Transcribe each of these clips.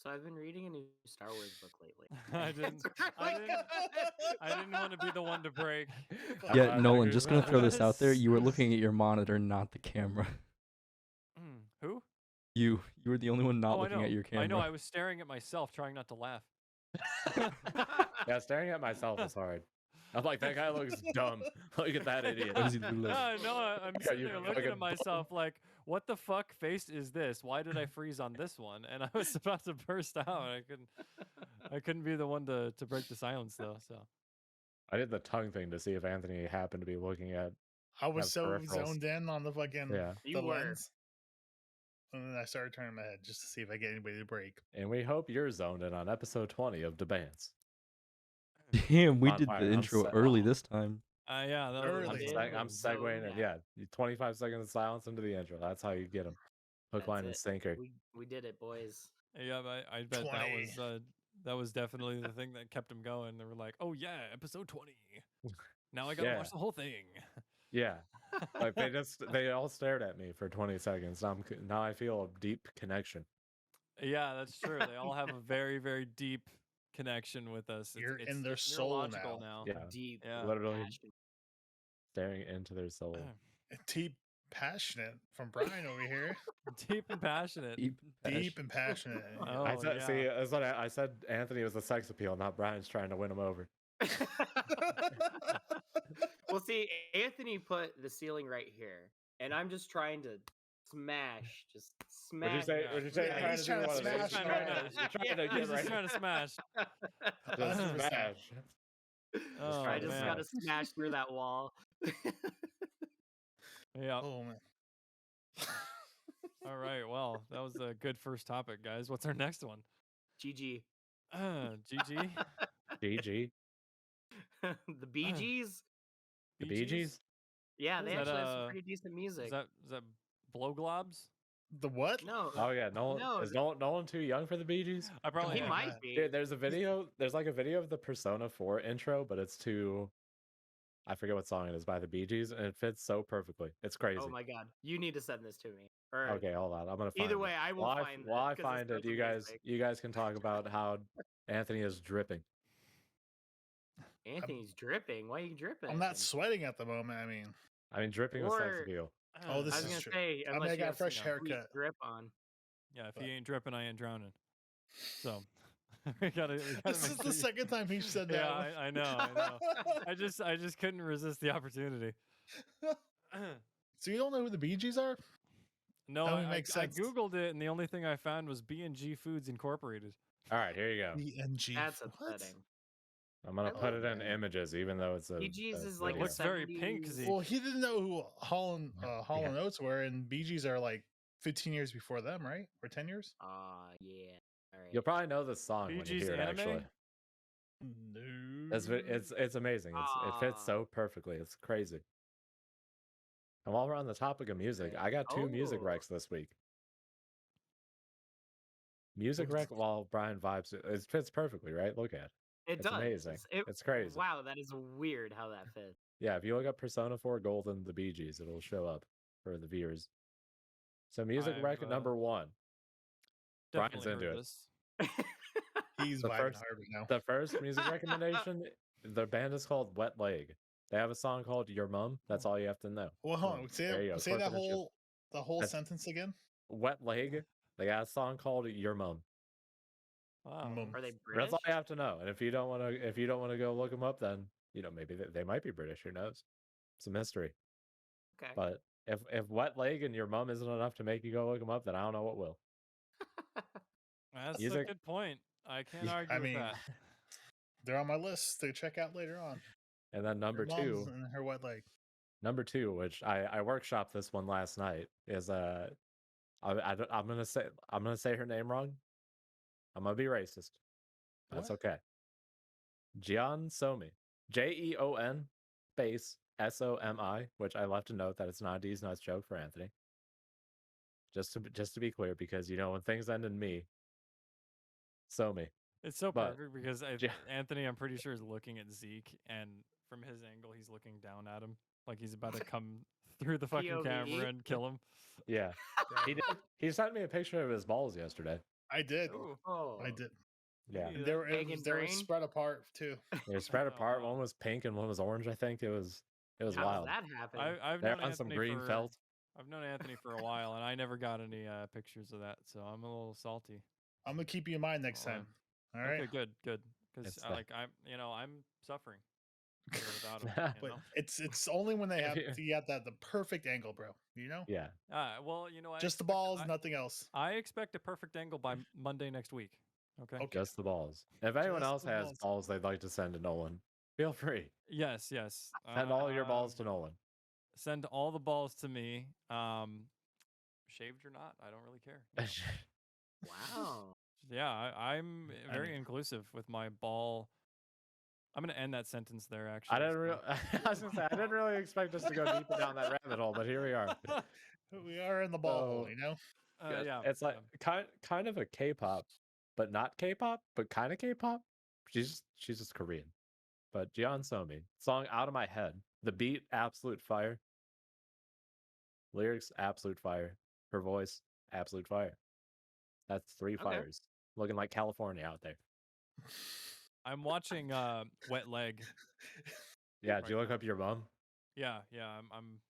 So I've been reading a new Star Wars book lately. I didn't. I didn't want to be the one to break. Yeah, Nolan, just gonna throw this out there. You were looking at your monitor, not the camera. Who? You were the only one not Oh, looking at your camera. I know. I was staring at myself, trying not to laugh. Yeah, staring at myself is hard. I'm like, that guy looks dumb. Look at that idiot. What does he look like? No, I'm sitting you there looking fucking at myself like, what the fuck face is this? Why did I freeze on this one? And I was about to burst out. I couldn't be the one to break the silence though. So I did the tongue thing to see if Anthony happened to be looking at. I was so peripherals. zoned in on the fucking Yeah. You the were. lens. And then I started turning my head just to see if I get anybody to break. And we hope you're zoned in on episode 20 of the Bants. Damn, we Fine, did fine, the I'm intro set. early this time. yeah, that was Early. I'm segueing it. Yeah, 25 seconds of silence into the intro. That's how you get them. Hook, That's line, and it. sinker. We did it, boys. Yeah, but I bet 20. that was definitely the thing that kept them going. They were like, "Oh yeah, episode 20. Now I gotta watch the whole thing." Yeah, like they all stared at me for 20 seconds. Now I feel a deep connection. Yeah, that's true. They all have a very, very deep connection with us. You're in their it's soul neurological now. Yeah, Deep. Yeah. literally passion. staring into their soul. Deep, passionate from Brian over here. Deep and passionate. Deep and passionate. Oh, I said, yeah. see, that's what I said. Anthony was the sex appeal, not Brian's trying to win him over. Well, see, Anthony put the ceiling right here, and I'm just trying to smash. Just smash. Would you say? Yeah. Would you say Yeah, you're he's trying to trying do to one of smash those? right You're trying to He's get just trying to smash. Just 100%. smash. Oh, I just man. gotta smash through that wall. Yeah. Oh man. All right. Well, that was a good first topic, guys. What's our next one? GG. GG. GG. The Bee Gees? The Bee Gees? Yeah, they Is that, actually have some pretty decent music. Is that blow globs? The what? No. Oh yeah, Nolan. No, Is Nolan too young for the Bee Gees? I probably He Yeah. might be. Dude, there's a video. There's like a video of the Persona 4 intro, but it's to, I forget what song it is by the Bee Gees, and it fits so perfectly. It's crazy. Oh my god. You need to send this to me. Or Okay, hold on. I'm gonna find either it. way, I will While find while I 'cause it's find it, such amazing. you guys can talk about how Anthony is dripping. Anthony's dripping. Why are you dripping? I'm not sweating at the moment. I mean, dripping with sex Or- appeal. Oh, this I was is gonna true. say, I mean, unless I you got a have some fresh sweet haircut. drip on. Yeah, if But- he ain't dripping, I ain't drowning. So we gotta This is make the sure- second time he said that. Yeah, I know. I just couldn't resist the opportunity. So you don't know who the Bee Gees are? No, That would I make sense. googled it, and the only thing I found was B&G Foods Incorporated. All right, here you go. BNG. That's What? upsetting. I'm gonna I put love it in that. images, even though it's a. Bee Gees a is like It a video. looks very pink, 70s Zeke. Well, he didn't know who Hall and Yeah. Oates were, and Bee Gees are like 15 years before them, right? Or 10 years? Yeah. All right. You'll probably know this song when you BG's hear it. anime? Actually, No. it's amazing. It fits so perfectly. It's crazy. And while we're on the topic of music, I got two music Oh. recs this week. Music rec while Brian vibes. It fits perfectly, right? Look at it. It It's does. amazing. It's crazy. Wow, that is weird how that fits. Yeah, if you look up Persona 4 Golden, the Bee Gees, it'll show up for the viewers. So music rec I've, number one. Brian's Definitely into heard it. this. He's The vibing first- hard right now. The first music recommendation, the band is called Wet Leg. They have a song called Your Mum. That's all you have to know. Well, hold on. Boom. Say, There you go, say that corporate shit. the whole That's- sentence again. Wet Leg. They got a song called Your Mum. Wow. Mum. Are they British? That's all you have to know. And if you don't want to go look them up, then maybe they might be British. Who knows? It's a mystery. Okay. But if Wet Leg and Your Mum isn't enough to make you go look them up, then I don't know what will. That's a Music- good point. I can't Yeah, argue I with mean, that. they're on my list to check out later on. And then number Her mom's two, and her wet leg. which I workshopped this one last night, is I'm gonna say her name wrong. I'm gonna be racist. That's What? okay. Jeon Somi, Jeon space Somi, which I left a note that it's not a D's nuts joke for Anthony. Just to be clear, because when things end in me, Somi. It's so but- perfect because Yeah. Anthony, I'm pretty sure, is looking at Zeke, and from his angle, he's looking down at him like he's about to come through the fucking POV. camera and kill him. Yeah, he did. He sent me a picture of his balls yesterday. I did. Ooh. Oh, I did. Yeah. Hey, And that- they were brain? spread apart too. They're spread Oh, apart. wow. One was pink and one was orange. I think it was How does wild. that happen? I've They're known on some Anthony green for felt. I've known Anthony for a while, and I never got any pictures of that, so I'm a little salty. I'm gonna keep you in mind next Oh, time. All right. Okay, good. Because It's the- like I'm suffering here without him. You But know? it's only when they have you- you got the perfect angle, bro. You know, Yeah. Well, I just the expect- balls, I, nothing else. I expect a perfect angle by Monday next week. Okay. Okay. Just the balls. If anyone Just else the has balls. balls they'd like to send to Nolan, feel free. Yes. Send all your balls to Nolan. Send all the balls to me. Shaved or not, I don't really care. Wow. Yeah, I'm I very mean- inclusive with my ball. I'm gonna end that sentence there. Actually, I didn't so- really. I was gonna say I didn't really expect us to go deeper down that rabbit hole, but here we are. We are in the ball hole, So- you know. yeah, It's like kind of a K-pop, but not K-pop, but kind of K-pop. She's just Korean. But Jeon Somi, song Out of My Head. The beat, absolute fire. Lyrics, absolute fire. Her voice, absolute fire. That's three Okay. fires. Looking like California out there. I'm watching Wet Leg. Yeah, Right did you look now. up your mom? Yeah, I'm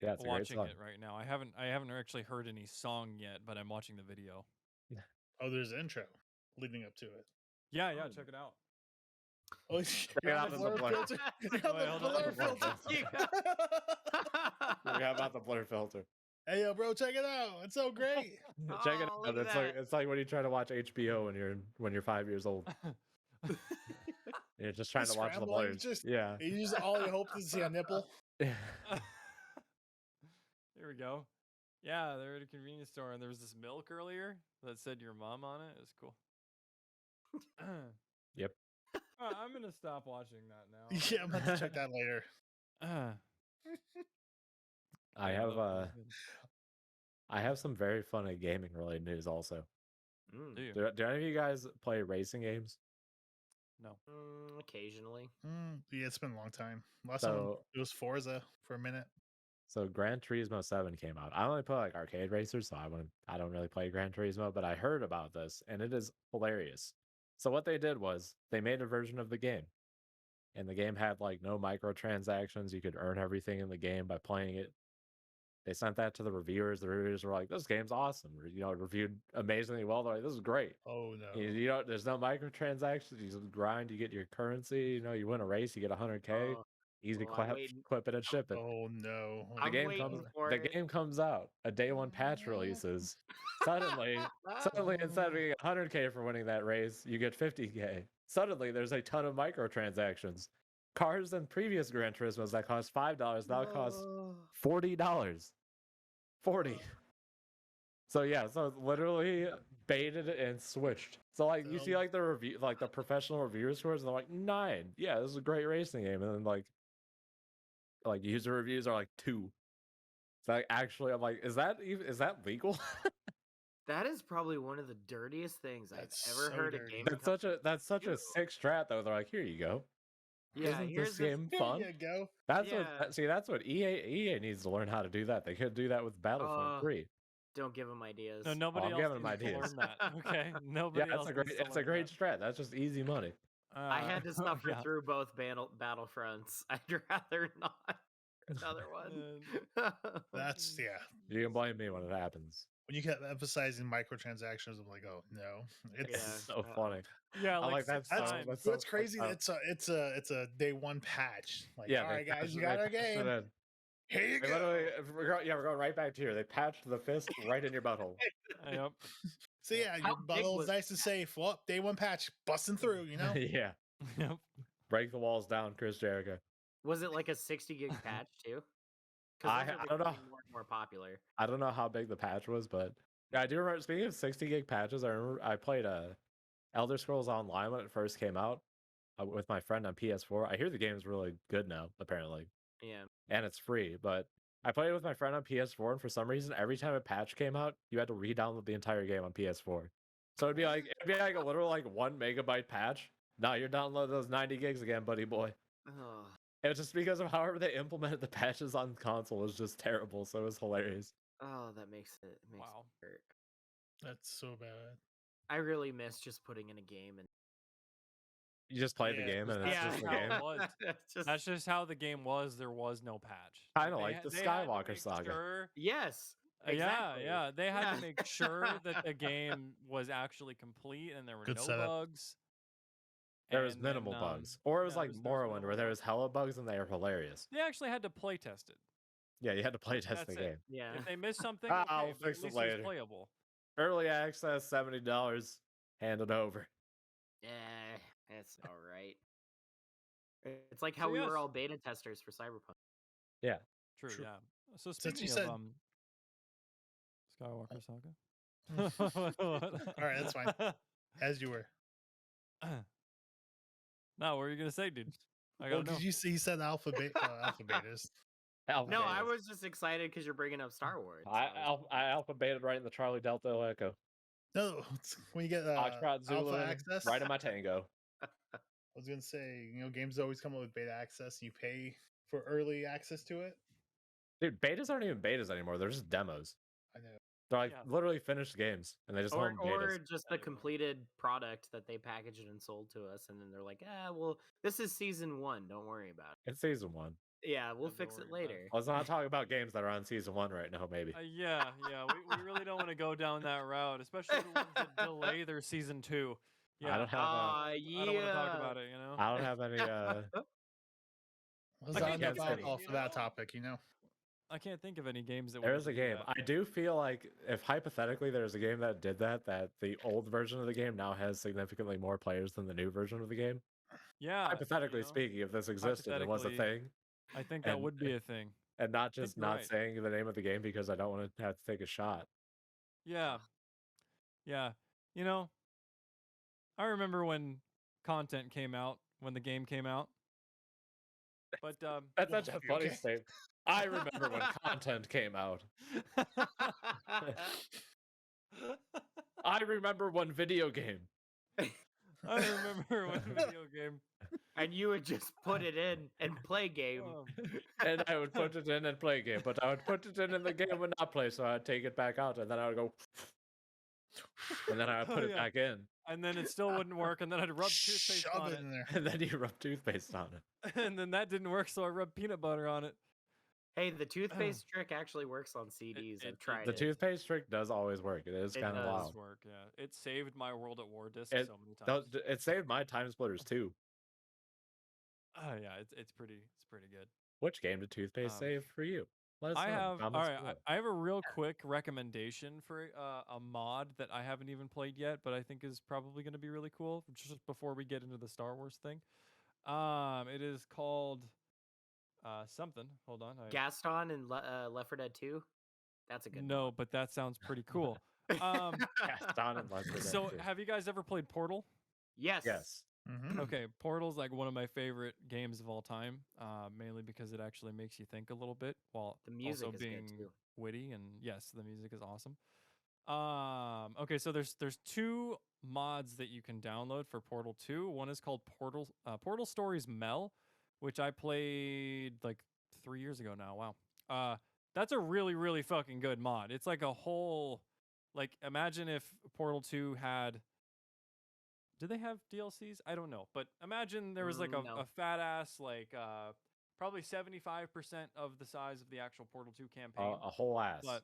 Yeah, it's a great watching song. it right now. I haven't actually heard any song yet, but I'm watching the video. Oh, there's an intro leading up to it. Yeah, check it out. Oh, it you're out on in the the blur blur. filter. You're on Wait, the hold on. blur Blur filter. Forgot about the blur filter. Hey, yo, bro, check it out. It's so great. Check it Oh, out. look at It's like when you try to watch HBO when you're 5 years old. You're just trying to watch the Scrambling, blurs. just- Yeah. You use all your hope to see a nipple. Here we go. Yeah, they're at a convenience store, and there was this milk earlier that said your mom on it. It was cool. Yep. I'm gonna stop watching that now. Yeah, I'm about to check that later. I Yeah, have that was good. I have some very funny gaming related news also. Mm, Do you? Do any of you guys play racing games? No. occasionally. Yeah, it's been a long time. Last time So it was Forza for a minute. so Gran Turismo 7 came out. I only play like arcade racers, so I don't really play Gran Turismo, but I heard about this and it is hilarious. So what they did was they made a version of the game. And the game had like no microtransactions. You could earn everything in the game by playing it. They sent that to the reviewers. The reviewers were like, "This game's awesome." It reviewed amazingly well. They're like, "This is great." Oh no. There's no microtransactions. You just grind, you get your currency. You win a race, you get 100K. Oh, Easy well, I'm clap, waiting- clip it and ship it. Oh no. I'm waiting for The it. game comes out. A day one patch releases. Suddenly, instead of getting 100K for winning that race, you get 50K. Suddenly, there's a ton of microtransactions. Cars in previous Gran Turismos that cost $5 now cost $40. 40. So yeah, so it's literally baited and switched. So like you see like the review, like the professional reviewer scores, and they're like 9. Yeah, this is a great racing game, and then like user reviews are like 2. So like actually, I'm like, is that legal? That is probably one of the dirtiest things That's I've ever so heard a dirty. game. That's such a Ew. sick strat though. They're like, here you go. Yeah, Isn't here's this game Here fun? you go. That's Yeah. that's what EA needs to learn how to do that. They could do that with Battlefront 3. Don't give them ideas. No, nobody I'm else giving 'em needs to ideas. learn that. Okay, Yeah, nobody else. it's needs to a learn great that. strat. That's just easy money. I had to suffer yeah. through both Battlefronts. I'd rather not another one. That's yeah. You can blame me when it happens. When you kept emphasizing microtransactions, I'm like, oh no. It's Yeah. So funny. Yeah, I'm like, six that's so- times. that's so What's crazy? fucked up. It's a day one patch. Like, Yeah, all they right, guys, patched- you they got our patched it game. in. Here you They go. literally, we're going right back to here. They patched the fist right in your butthole. Yep. So yeah, How your big butthole's was- nice and safe. Well, day one patch, busting through. You know. Yeah, Yep. break the walls down, Chris Jericho. Was it like a 60 gig patch too? 'Cause I those are don't know. becoming more and more popular. I don't know how big the patch was, but yeah, I do remember. Speaking of 60 gig patches, I remember I played Elder Scrolls Online when it first came out with my friend on PS4. I hear the game is really good now, apparently, Yeah. and it's free. But I played it with my friend on PS4, and for some reason, every time a patch came out, you had to re-download the entire game on PS4. So it'd be like a literal 1 megabyte patch. Now you're downloading those 90 gigs again, buddy boy. Oh, It was just because of however they implemented the patches on console was just terrible. So it was hilarious. oh, that makes it Wow. hurt. That's so bad. I really miss just putting in a game and You just play the Yeah, game, and that's it's just the how game. it was. It's just That's just how the game was. There was no patch. Kind of They like had- the they had to Skywalker make saga. Sure, yes, yeah, exactly. yeah. They had Yeah. to make sure that the game was actually complete and there were Good no setup. bugs. There was And then, minimal bugs, or it was yeah, like there was Morrowind, minimal where there bugs. was hella bugs and they were hilarious. They actually had to play test it. Yeah, you had to play test That's the it. game. Yeah. If they missed something, I'll okay, but fix at it least it was later. playable. Early access, $70, handed over. It's all right. It's like how So we yes. were all beta testers for Cyberpunk. Yeah, True, True. yeah. So Since speaking you of said- Skywalker Saga. All right, that's fine. As you were. No, what were you gonna say, dude? I Well, gotta know. did you see? He said alpha betas. alpha No, I betas. was just excited because you're bringing up Star Wars. I alpha betaed right in the Charlie Delta Echo. No, when you get Foxtrot alpha Zulu access. right in my Tango. I was gonna say, games always come up with beta access. You pay for early access to it. Dude, betas aren't even betas anymore. They're just demos. I know. They're like Yeah. literally finished games, and they just call or them betas. just the Anyway. completed product that they packaged and sold to us, and then they're like, well, this is season 1. Don't worry about it. It's season 1. Yeah, we'll Don't fix worry it about it. later. Let's not talk about games that are on season 1 right now, maybe. Yeah. We really don't want to go down that route, especially the ones that delay their season 2. Yeah. I don't have. Yeah. I don't want to talk about it. You know. I don't have any. Let's I not can't enough think of any, off of that topic. I can't think of any games that. There would is a do game. that. I do feel like if hypothetically there's a game that did that the old version of the game now has significantly more players than the new version of the game. Yeah. Hypothetically speaking, if this existed and was a Hypothetically, thing, I think that and- would be a thing. and not just you're not right. saying the name of the game because I don't want to have to take a shot. Yeah. Yeah. I remember when content came out, when the game came out. But That's such a Well, funny okay. statement. I remember when content came out. I remember one video game. I remember one video game. And you would just put it in and play game. And I would put it in and play game, but I would put it in the game would not play, so I'd take it back out, and then I would go, and then I would put Oh, it yeah. back in, And then it still wouldn't work, and then I'd rub toothpaste Shove on it it. in there. and then you rub toothpaste on it. And then that didn't work, so I rubbed peanut butter on it. Hey, the toothpaste trick actually works on CDs. I've tried The it. toothpaste trick does always work. It is It kind of does. wild. Does work, yeah. It saved my World at War disc It- so many times. It saved my time splitters too. Yeah, it's pretty good. Which game did toothpaste Um, save for you? Let us I know in the have all comments right. below. I have a real quick recommendation for a mod that I haven't even played yet, but I think is probably going to be really cool. Just before we get into the Star Wars thing, it is called something. Hold on. Gaston and Left 4 Dead 2. That's a good No, but that sounds pretty cool. Um, Gaston and Left 4 Dead so 2. have you guys ever played Portal? Yes. Yes. Mm-hmm. Okay, Portal's like one of my favorite games of all time, mainly because it actually makes you think a little bit while The music also is good, being too. witty. And yes, the music is awesome. Okay, so there's 2 mods that you can download for Portal 2. One is called Portal Stories Mel, which I played like 3 years ago now. Wow. That's a really, really fucking good mod. It's like a whole, like, imagine if Portal 2 had. Did they have DLCs? I don't know, but imagine there was like No. a fat ass, like probably 75% of the size of the actual Portal 2 campaign, A whole ass. but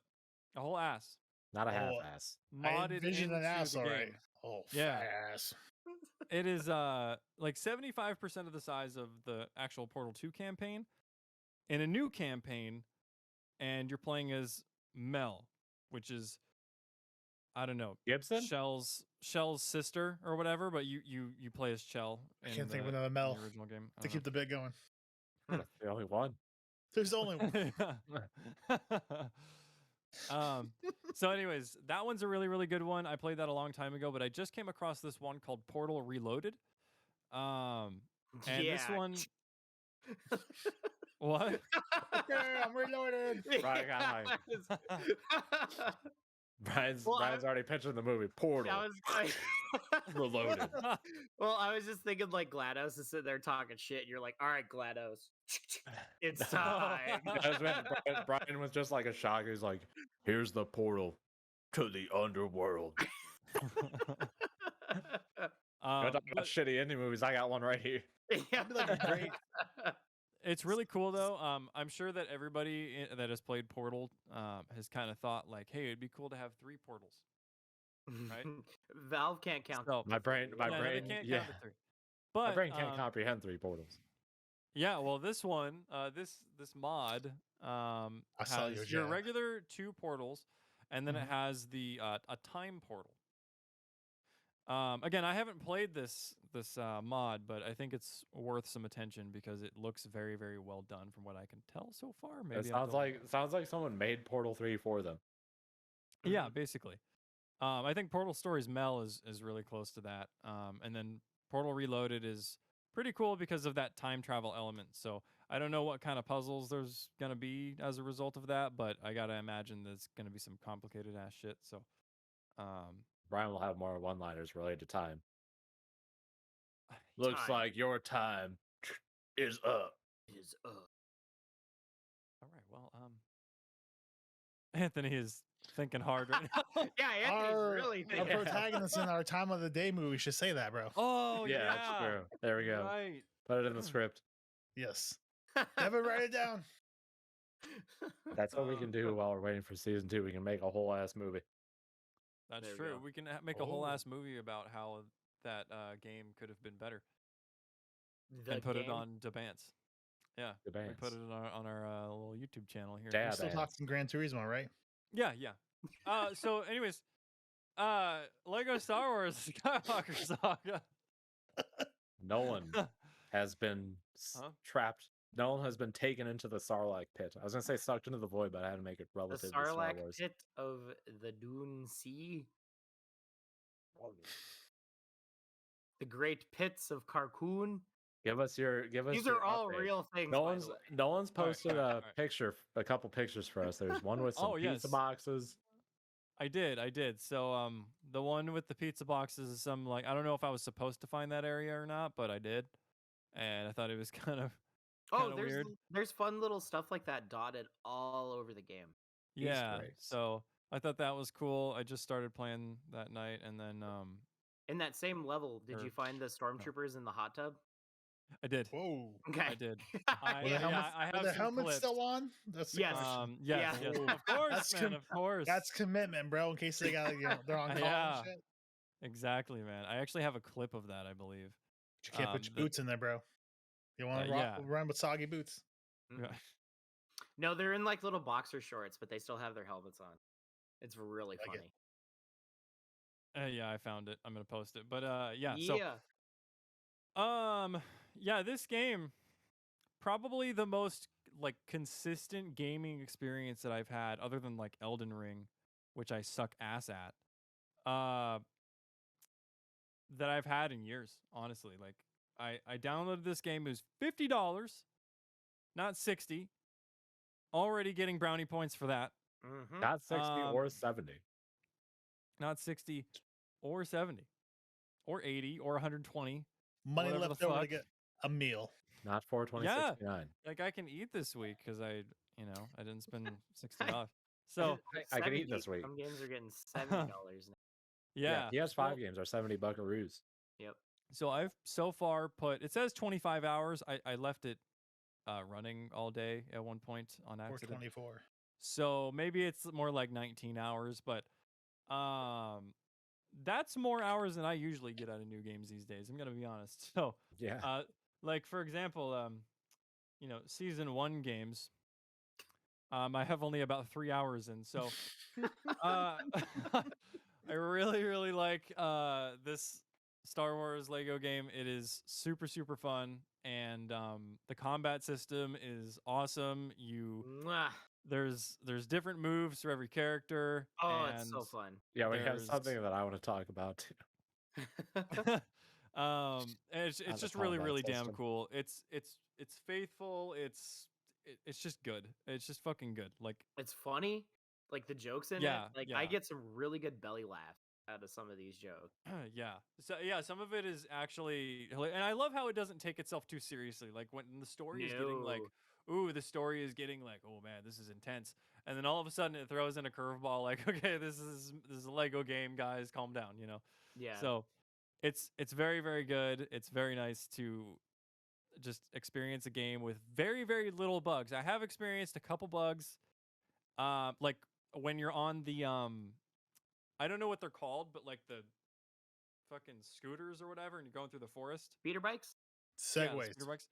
a whole ass Not a half Oh, ass. I modded envision into an ass, the all game. right. Oh, Yeah. fat ass. It is like 75% of the size of the actual Portal 2 campaign in a new campaign, and you're playing as Mel, which is, I don't know, Gibson? Shell's sister or whatever, but you play as Shell. I in can't think of the- another in Mel the original game. I to don't keep the bit going. That's the only one. There's only one. know. So anyways, that one's a really, really good one. I played that a long time ago, but I just came across this one called Portal Reloaded. And this Yeah. one, what? Okay, I'm reloaded. Right, got Brian's Well, Brian's already pitching the movie Portal I was Reloaded. Well, I was just thinking like GLaDOS is sitting there talking shit, and you're like, "All right, GLaDOS, it's time." Brian was just like a shock. He's like, "Here's the portal. to the underworld. Talk about But shitty indie movies. I got one right here. That'd be like a great- it's really cool though. I'm sure that everybody that has played Portal has kind of thought like, hey, it'd be cool to have 3 portals. Right? Valve can't count. So, My brain, yeah, no, they can't count the 3. But my brain can't comprehend 3 portals. yeah, well, this one, this mod saw has your your jab. regular 2 portals, and then it Mhm. has the a time portal. Again, I haven't played this mod, but I think it's worth some attention because it looks very, very well done from what I can tell so far. Maybe It I'll sounds like someone made Portal 3 for them. yeah, basically. I think Portal Stories Mel is really close to that. And then Portal Reloaded is pretty cool because of that time travel element. So I don't know what kind of puzzles there's gonna be as a result of that, but I gotta imagine there's gonna be some complicated ass shit. So, Brian will have more one-liners related to time. Looks Time like your time is up. is all right. Well, Anthony is thinking hard right now. Yeah, Anthony's really Our thinking. protagonist in our time of the day movie should say that, bro. Oh yeah, yeah, that's true. There we go. right. Put it in the script. Yes. Never write it down. That's what we can do while we're waiting for season 2. We can make a whole ass movie. That's There we true. go. We can make a whole Oh. ass movie about how that game could have been better. The And put it game? on Bants. Yeah, The we put Bants. it on our little YouTube channel here. Dad We're still ass. talking Gran Turismo, right? Yeah, yeah. So, anyways, Lego Star Wars Skywalker Saga. No one has been Huh? trapped. No one has been taken into the Sarlacc pit. I was gonna say sucked into the void, but I had to make it The relative to Star Sarlacc Wars. pit of the Dune Sea. The great pits of Carcoon. Give us your. These your are all update. real things. No by one's the way. no one's All right, posted all right, a all right. picture, a couple pictures for us. There's one with some Oh, pizza yes. boxes. I did. So, the one with the pizza boxes is some like I don't know if I was supposed to find that area or not, but I did, and I thought it was kind of Oh, kinda weird. there's fun little stuff like that dotted all over the game. Yeah. eggs. So I thought that was cool. I just started playing that night, and then In that same level, did Or- you find the stormtroopers in the hot tub? I did. Whoa. Okay. I did. Were the helmets, I have were the some helmets clips. still on? That's the Yes. question. Yes, Yeah. yes, Ooh. of course, That's man, of course. That's commitment, bro. In case they got, they're on call Yeah. and shit. Exactly, man. I actually have a clip of that, I believe. But you can't put your the- boots in there, bro. You want to yeah. run with soggy boots. Mm-mm. No, they're in like little boxer shorts, but they still have their helmets on. It's really Like it. funny. Yeah, I found it. I'm gonna post it. But yeah. Yeah. So yeah, this game probably the most like consistent gaming experience that I've had, other than like Elden Ring, which I suck ass at. That I've had in years, honestly. Like I downloaded this game. It was $50, not 60. Already getting brownie points for that. Mhm. Not 60 or 70. Not 60 or 70 or 80 or 120. Money Whatever the left over to fuck. get a meal. Not 420.69. Like I can eat this week because I didn't spend $60. So I could eat 70. this week. Some games are getting $70 now. yeah, PS5 so- games are 70 buckaroos. Yep. So I've so far put, it says 25 hours. I left it running all day at one point on accident. 424. So maybe it's more like 19 hours, but that's more hours than I usually get out of new games these days. I'm gonna be honest. So Yeah. like for example, season 1 games, I have only about 3 hours in. So I really, really like this Star Wars Lego game. It is super, super fun, and the combat system is awesome. Mwah. There's different moves for every character. Oh, and it's so fun. Yeah, we have there's- something that I want to talk about too. and it's the just really, combat really damn system. cool. It's faithful. It's just good. It's just fucking good. Like It's funny. Like the jokes in Yeah, it. Like yeah. I get some really good belly laugh out of some of these jokes. Yeah. So yeah, some of it is actually, and I love how it doesn't take itself too seriously. Like when the story is getting like, No. ooh, the story is getting like, oh man, this is intense, and then all of a sudden it throws in a curveball, like, okay, this is a Lego game, guys, calm down, you know. Yeah. So it's very very good. It's very nice to just experience a game with very very little bugs. I have experienced a couple bugs, like when you're on the I don't know what they're called, but like the fucking scooters or whatever, and you're going through the forest. Speeder bikes? Yeah, the Segways. scooter bikes.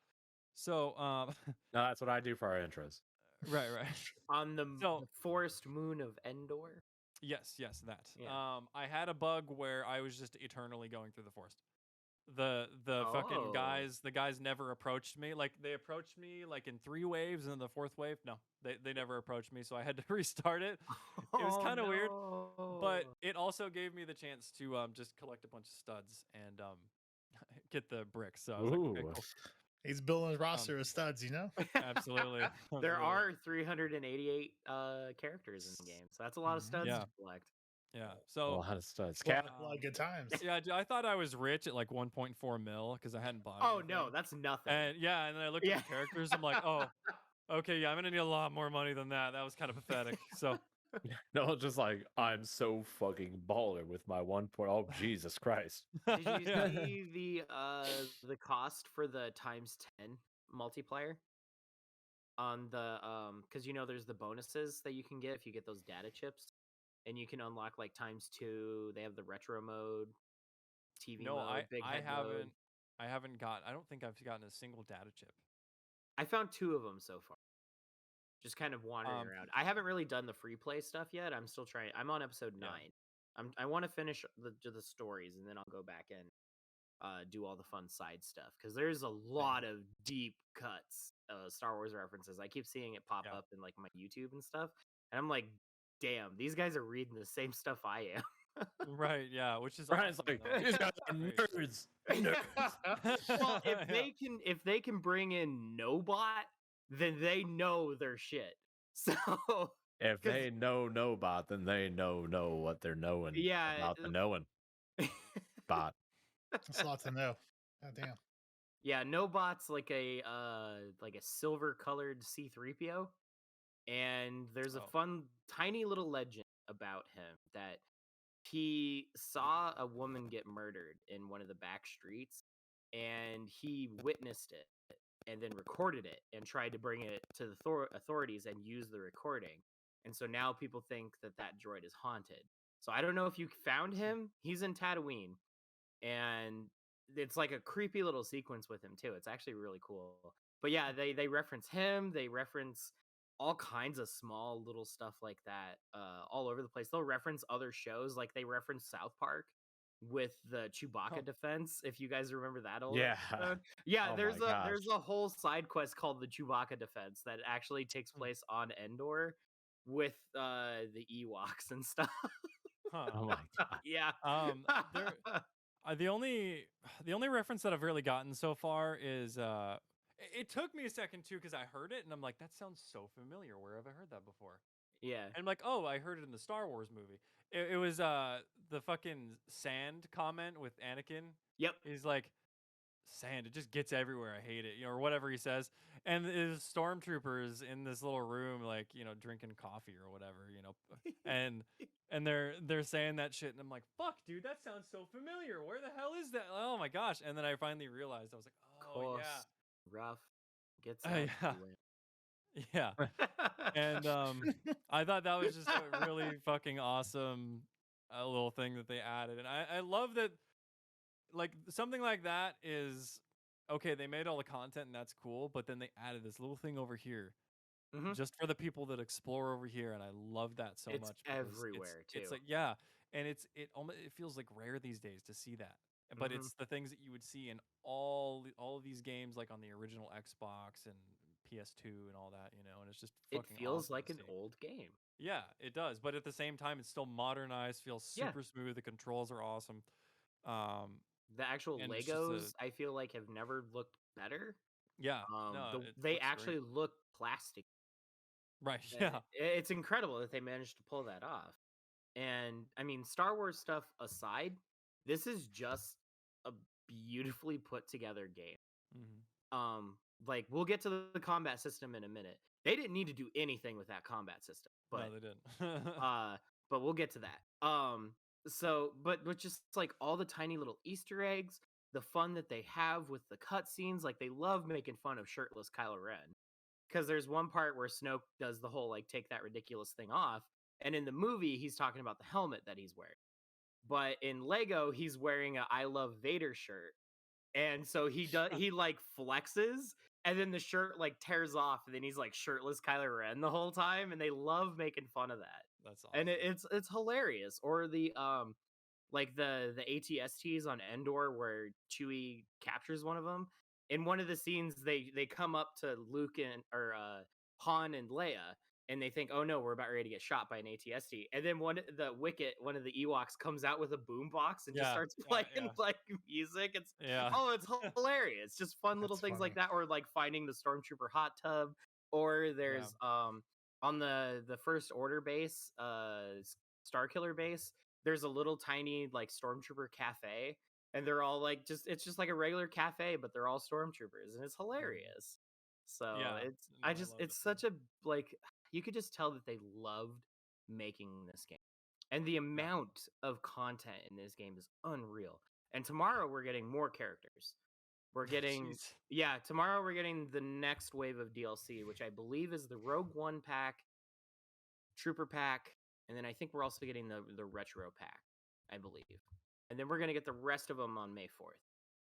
So, No, that's what I do for our intros. right, right. On the So, forest moon of Endor? yes, that. Yeah. I had a bug where I was just eternally going through the forest. The fucking Oh. the guys never approached me. Like they approached me like in 3 waves, and then the 4th wave, no, they never approached me. So I had to restart it. It was Oh, kind of weird, but no. it also gave me the chance to just collect a bunch of studs and get the bricks. So I was like, okay, Ooh. cool. He's building his roster of studs, you know? Absolutely. There absolutely. are 388 characters in the game, so that's a lot of Mhm. studs Yeah. to collect. Yeah. A So lot of studs. A lot, Cap. a lot of good times. yeah, I thought I was rich at like 1.4 mil because I hadn't bought Oh anything. no, that's nothing. And yeah, and then I looked at Yeah. the characters. I'm like, oh, okay, yeah, I'm gonna need a lot more money than that. That was kind of pathetic. So No, just like I'm so fucking baller with my 1. Oh Jesus Christ! Did you yeah. see the cost for the ×10 multiplayer on the because there's the bonuses that you can get if you get those data chips, and you can unlock like ×2. They have the retro mode, TV No, mode, big head mode. I haven't got. I don't think I've gotten a single data chip. I found 2 of them so far. Just kind of wandering around. I haven't really done the free play stuff yet. I'm still trying. I'm on episode 9. I want to finish the stories, and then I'll go back and do all the fun side stuff because there's a lot of deep cuts, Star Wars references. I keep seeing it pop up in like my YouTube and stuff, and I'm like, damn, these guys are reading the same stuff I am. Right. Yeah. Which is Brian's awesome, like, though. these guys are Great. nerds. Well, if Yeah. they can bring in no bot, then they know their shit. So If 'cause- they know bot, then they know what they're knowing Yeah, about the knowing bot. That's a lot to know. God damn. yeah, no bot's like a silver colored C3PO, and there's a Oh. fun tiny little legend about him that he saw a woman get murdered in one of the back streets, and he witnessed it and then recorded it and tried to bring it to the authorities and use the recording. And so now people think that droid is haunted. So I don't know if you found him. He's in Tatooine, and it's like a creepy little sequence with him too. It's actually really cool. But yeah, they reference him. They reference all kinds of small little stuff like that all over the place. They'll reference other shows, like they reference South Park with the Chewbacca Oh. defense. If you guys remember that old Yeah. episode. Yeah, Oh there's my there's gosh. a whole side quest called the Chewbacca defense that actually takes place on Endor with the Ewoks and stuff. Huh. Oh my god. Yeah. There. The only reference that I've really gotten so far is it took me a second too because I heard it and I'm like, that sounds so familiar. Where have I heard that before? Yeah. And I'm like, oh, I heard it in the Star Wars movie. It was the fucking sand comment with Anakin. Yep. He's like, sand, it just gets everywhere. I hate it, or whatever he says. And there's stormtroopers in this little room, like, drinking coffee or whatever, and they're saying that shit, and I'm like, fuck, dude, that sounds so familiar. Where the hell is that? Oh my gosh! And then I finally realized I was like, oh Course, yeah, rough. Gets yeah. everywhere. Yeah. And I thought that was just a really fucking awesome little thing that they added, and I love that. Like something like that is okay. They made all the content, and that's cool. But then they added this little thing over here, Mhm. just for the people that explore over here, and I love that so It's much. Because everywhere, It's too. like and it feels like rare these days to see that. But Mhm. it's the things that you would see in all of these games, like on the original Xbox and PS2 and all that, and it's just It fucking feels awesome like to an see. old game. Yeah, it does. But at the same time, it's still modernized, feels Yeah. super smooth. The controls are awesome. The actual And it's just Legos, I feel like, have never looked better. yeah, no, it They looks actually great. look plastic. Right, And yeah. It's incredible that they managed to pull that off. And I mean, Star Wars stuff aside, this is just a beautifully put together game. Like we'll get to the combat system in a minute. They didn't need to do anything with that combat system, but No, they didn't. but we'll get to that. So but just like all the tiny little Easter eggs, the fun that they have with the cutscenes, like they love making fun of shirtless Kylo Ren. Because there's one part where Snoke does the whole like take that ridiculous thing off, and in the movie he's talking about the helmet that he's wearing. But in Lego, he's wearing a I Love Vader shirt. And so he like flexes, and then the shirt like tears off, and then he's like shirtless Kylo Ren the whole time, and they love making fun of that. That's awesome. And it's hilarious. Or the like the ATSTs on Endor where Chewie captures one of them. In one of the scenes, they come up to Luke and or Han and Leia, and they think, oh no, we're about ready to get shot by an ATST. And then one of the Ewoks comes out with a boombox and just starts playing like music. It's it's hilarious. Just fun little things like that, or like finding the Stormtrooper hot tub, or there's on the First Order base, Starkiller base, there's a little tiny like Stormtrooper cafe, and they're all like it's just like a regular cafe, but they're all Stormtroopers, and it's hilarious. So it's such a like you could just tell that they loved making this game. And the amount of content in this game is unreal. And tomorrow we're getting more characters. We're getting tomorrow we're getting the next wave of DLC, which I believe is the Rogue One pack, Trooper pack, and then I think we're also getting the Retro pack, I believe. And then we're going to get the rest of them on May 4th.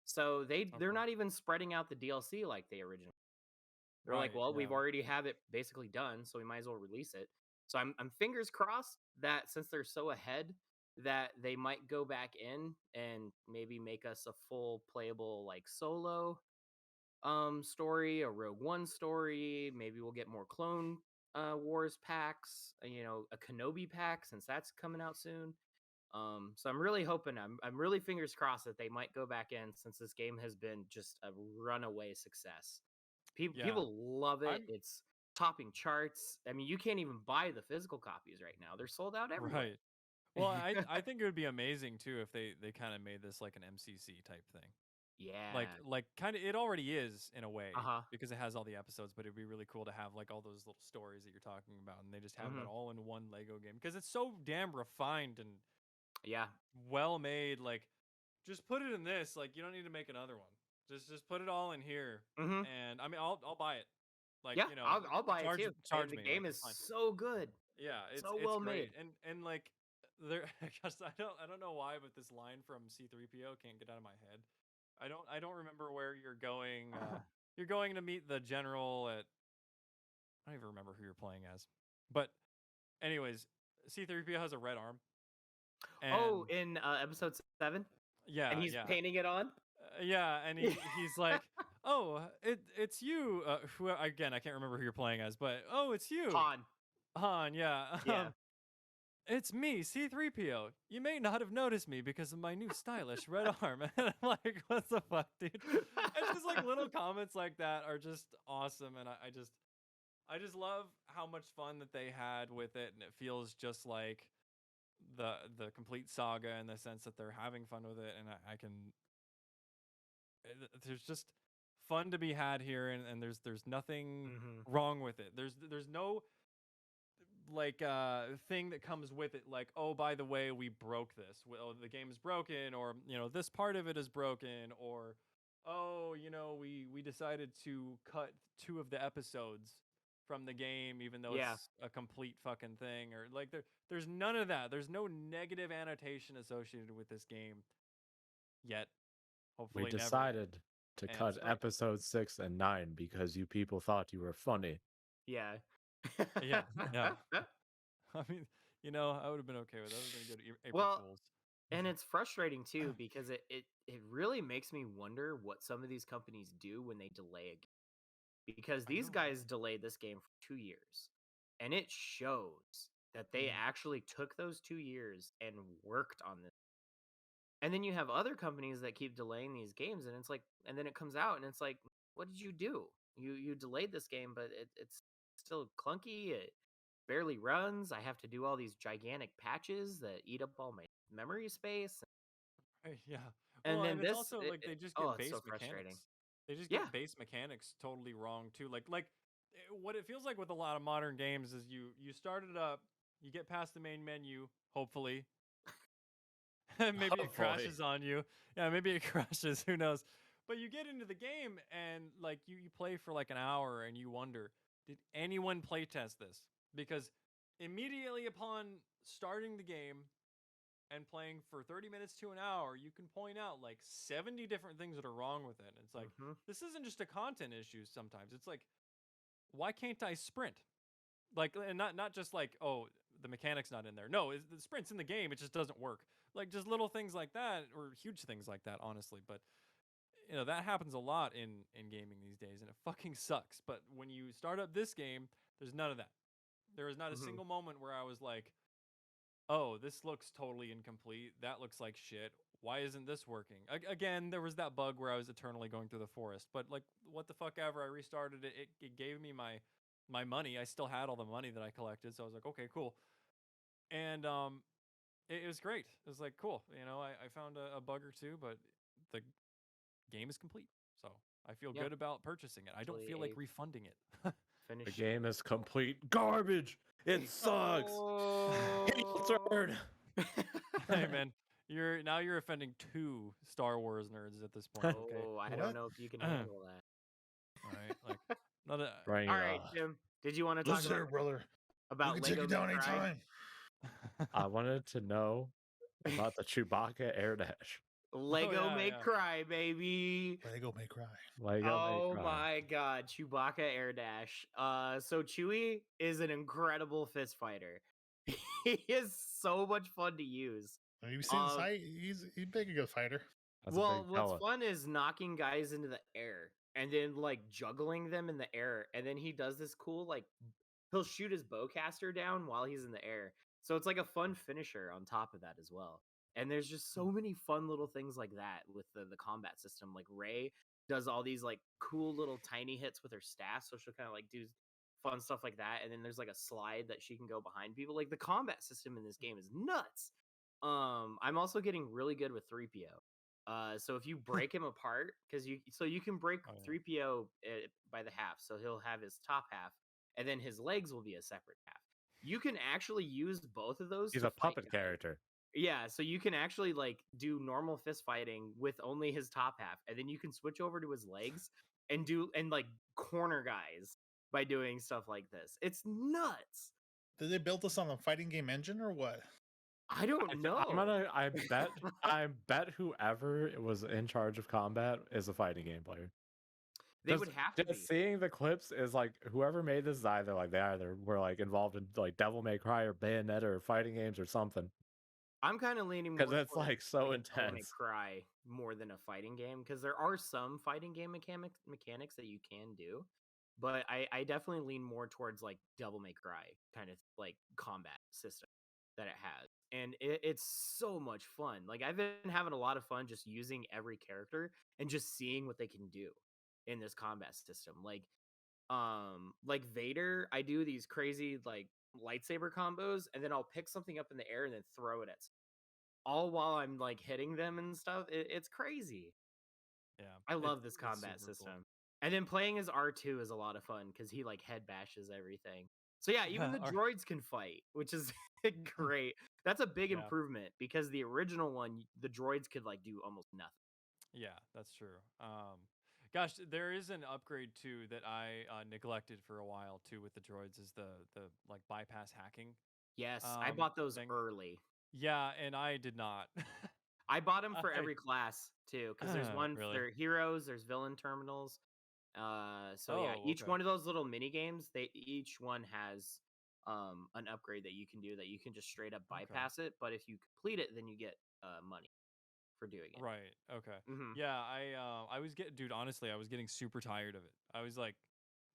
So they're not even spreading out the DLC like they originally. They're like, well, we've already have it basically done, so we might as well release it. So I'm fingers crossed that since they're so ahead, that they might go back in and maybe make us a full playable like solo story, a Rogue One story. Maybe we'll get more Clone Wars packs, a Kenobi pack since that's coming out soon. So I'm really hoping, I'm really fingers crossed that they might go back in, since this game has been just a runaway success. People love it. It's topping charts. I mean, you can't even buy the physical copies right now. They're sold out everywhere. Right. Well, I think it would be amazing too if they kind of made this like an MCC type thing. Yeah. Like kind of, it already is in a way, because it has all the episodes, but it'd be really cool to have like all those little stories that you're talking about, and they just have it all in one Lego game, because it's so damn refined and well made. Like, just put it in this. Like, you don't need to make another one. Just put it all in here, and I mean, I'll buy it. Like, I'll buy it too. Charge the me. game like, is so good. Yeah, it's so well great. made. And like there, I don't know why, but this line from C-3PO can't get out of my head. I don't remember where you're going. You're going to meet the general at. I don't even remember who you're playing as, but anyways, C-3PO has a red arm. And, in episode 7. Yeah, and he's painting it on. And he's like, oh, it's you. Who again? I can't remember who you're playing as, but it's you, Han. Yeah. It's me, C-3PO. You may not have noticed me because of my new stylish red arm. And I'm like, what the fuck, dude? It's just like little comments like that are just awesome, and I just love how much fun that they had with it, and it feels just like the complete saga in the sense that they're having fun with it, and I can. There's just fun to be had here, and there's nothing wrong with it. There's no like thing that comes with it, like, oh, by the way, we broke this. Well, the game is broken, or this part of it is broken, or oh, we decided to cut 2 of the episodes from the game, even though it's a complete fucking thing, or like there's none of that. There's no negative annotation associated with this game yet. Hopefully we decided to cut episodes 6 and 9 because you people thought you were funny. Yeah. yeah. I mean, I would have been okay with that. I was going to go to April Fools. And it's frustrating too, because it really makes me wonder what some of these companies do when they delay a game. Because these guys delayed this game for 2 years, and it shows that they actually took those 2 years and worked on this. And then you have other companies that keep delaying these games, and it's like, and then it comes out, and it's like, what did you do? You delayed this game, but it's still clunky. It barely runs. I have to do all these gigantic patches that eat up all my memory space. Yeah. And Well, then and it's this, also like they just oh, get it's so base frustrating. mechanics. They just Yeah. get base mechanics totally wrong too. What it feels like with a lot of modern games is you start it up, you get past the main menu, hopefully. Maybe it crashes on you. Yeah, maybe it crashes, who knows. But you get into the game and like you play for like an hour and you wonder, did anyone play test this? Because immediately upon starting the game and playing for 30 minutes to an hour, you can point out like 70 different things that are wrong with it. It's like, this isn't just a content issue sometimes. It's like, why can't I sprint? Like, and not just like, oh, the mechanic's not in there. No, the sprint's in the game. It just doesn't work. Like just little things like that, or huge things like that, honestly. But that happens a lot in gaming these days, and it fucking sucks. But when you start up this game, there's none of that. There is not a single moment where I was like, oh, this looks totally incomplete. That looks like shit. Why isn't this working? Again, there was that bug where I was eternally going through the forest. But like, what the fuck ever? I restarted it. It gave me my money. I still had all the money that I collected, so I was like, okay, cool. And it was great. It was like, cool. I found a bug or two, but the game is complete. So I feel good about purchasing it. I don't feel like refunding it. The game is complete garbage. It sucks. Hatred. Hey man, you're offending 2 Star Wars nerds at this point. Okay. Oh, I don't know if you can handle that. All right, like not a. Bring All it right, on. Jim. Did you want to talk Listen here, brother. about You can Lego take it down May Cry? anytime. I wanted to know about the Chewbacca air dash. Lego yeah, May yeah. Cry, baby. Lego may cry. Lego May Cry. My god, Chewbacca air dash. So Chewie is an incredible fist fighter. He is so much fun to use. Have you seen his height? He'd make a good fighter. That's a Well, big what's fella. fun is knocking guys into the air and then like juggling them in the air, and then he does this cool like he'll shoot his bowcaster down while he's in the air. So it's like a fun finisher on top of that as well. And there's just so many fun little things like that with the combat system. Like Rey does all these like cool little tiny hits with her staff, so she'll kind of like do fun stuff like that. And then there's like a slide that she can go behind people. Like the combat system in this game is nuts. I'm also getting really good with 3PO. So if you break him apart, because you can break 3PO by the half, so he'll have his top half, and then his legs will be a separate half. You can actually use both of those. He's to a puppet fight guys. character. Yeah, so you can actually like do normal fist fighting with only his top half, and then you can switch over to his legs and like corner guys by doing stuff like this. It's nuts. Did they build this on a fighting game engine or what? I don't know. I bet whoever was in charge of combat is a fighting game player. They would have to be. Just seeing the clips is like whoever made this is either were like involved in like Devil May Cry or Bayonetta or fighting games or something. I'm kind of leaning because more it's towards, like so a Devil May intense. Cry more than a fighting game, because there are some fighting game mechanics that you can do, but I definitely lean more towards like Devil May Cry kind of like combat system that it has, and it's so much fun. Like I've been having a lot of fun just using every character and just seeing what they can do in this combat system. Like Vader, I do these crazy like lightsaber combos, and then I'll pick something up in the air and then throw it at all while I'm like hitting them and stuff. It's crazy. Yeah, I love this combat system. Cool. And then playing as R2 is a lot of fun because he like head bashes everything. So yeah, even the droids can fight, which is great. That's a big improvement because the original one, the droids could like do almost nothing. Yeah, that's true. Gosh, there is an upgrade too that I neglected for a while too with the droids, is the like bypass hacking. Yes, I bought those early. Yeah, and I did not. I bought them for every class too, because there's one really? for heroes, there's villain terminals. Each one of those little mini games, each one has an upgrade that you can do that you can just straight up bypass it. But if you complete it, then you get money for doing it. Right. Okay. Mm-hmm. Yeah, I was dude, honestly, I was getting super tired of it. I was like,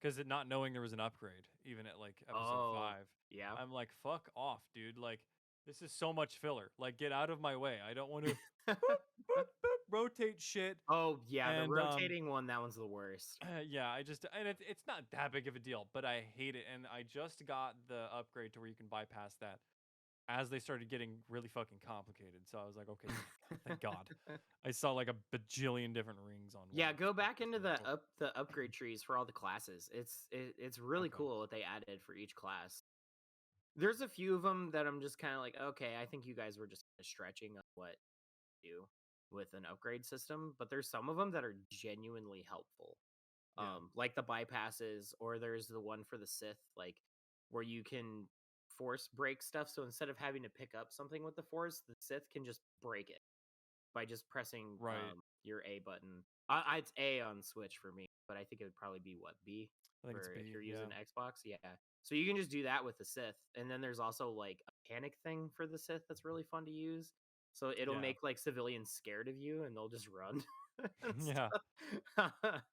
because not knowing there was an upgrade, even at like episode 5. Yeah. I'm like, fuck off, dude. Like, this is so much filler. Like, get out of my way. I don't want to boop, boop, rotate shit. Oh yeah, And, the rotating one, that one's the worst. Yeah, and it's not that big of a deal, but I hate it. And I just got the upgrade to where you can bypass that as they started getting really fucking complicated. So I was like, okay, thank God. I saw like a bajillion different rings on. Yeah, one. go back into Really the cool. upgrade trees for all the classes. It's really Okay. cool what they added for each class. There's a few of them that I'm just kind of like, okay, I think you guys were just kinda stretching on what you do with an upgrade system, but there's some of them that are genuinely helpful. Yeah. Like the bypasses, or there's the one for the Sith, like where you can force break stuff. So instead of having to pick up something with the force, the Sith can just break it by just pressing Right. your A button. It's A on Switch for me, but I think it would probably be what, B I think it's for B. if you're Yeah. using Xbox. Yeah. So you can just do that with the Sith, and then there's also like a panic thing for the Sith that's really fun to use. So it'll Yeah. make like civilians scared of you, and they'll just run. and Yeah. stuff.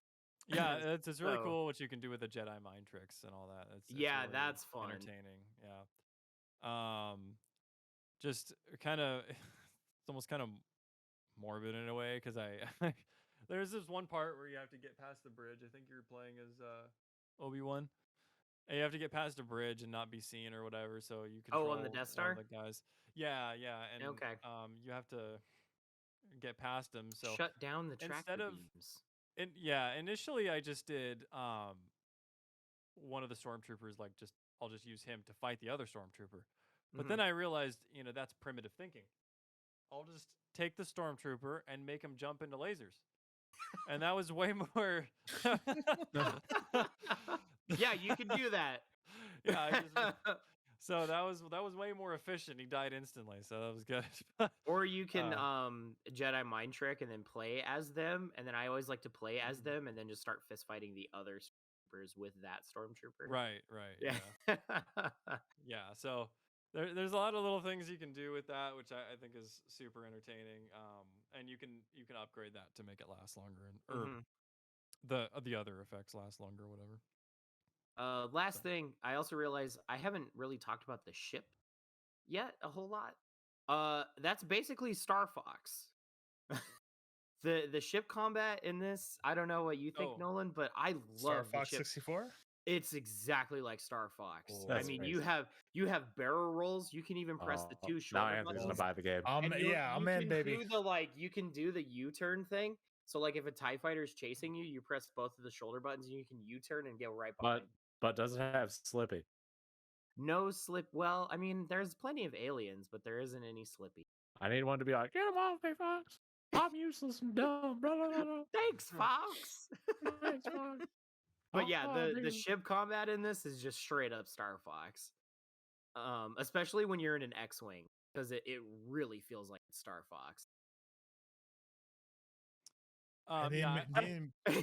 Yeah, it's really So- cool what you can do with the Jedi mind tricks and all that. It's Yeah, really that's fun. entertaining. Yeah. Just kind of, it's almost kind of morbid in a way because there's this one part where you have to get past the bridge. I think you're playing as Obi-Wan. And you have to get past a bridge and not be seen or whatever. So you control on the Death Star? one of the guys. Yeah, and Okay. you have to get past him. So Shut down the tractor instead of beams. initially I just did one of the stormtroopers, like I'll just use him to fight the other stormtrooper. But then I realized, that's primitive thinking. I'll just take the stormtrooper and make him jump into lasers. And that was way more Yeah, you can do that. Yeah, so that was way more efficient. He died instantly, so that was good. Or you can Jedi mind trick and then play as them, and then I always like to play as them and then just start fist fighting the other stormtroopers with that stormtrooper. Right. Yeah. Yeah, so there's a lot of little things you can do with that, which I think is super entertaining. And you can upgrade that to make it last longer, or the other effects last longer, whatever. Last thing, I also realized I haven't really talked about the ship yet a whole lot. That's basically Star Fox. The ship combat in this, I don't know what you think, Oh. Nolan, but I Star love Fox the ship. 64. It's exactly like Star Fox. Oh, I that's mean, crazy. you have barrel rolls. You can even press the two Now shoulder Anthony's gonna buttons. buy the game. And I'm in, can baby. do the you can do the U-turn thing. So like if a TIE fighter is chasing you, you press both of the shoulder buttons and you can U-turn and get right behind. But does it have Slippy? No slip. Well, I mean, there's plenty of aliens, but there isn't any Slippy. I need one to be like, get him off me, Fox. I'm useless and dumb. Blah, blah, blah, blah. Thanks, Fox. Thanks, Fox. But yeah, the dude. ship combat in this is just straight up Star Fox. Especially when you're in an X-wing, because it really feels like it's Star Fox. They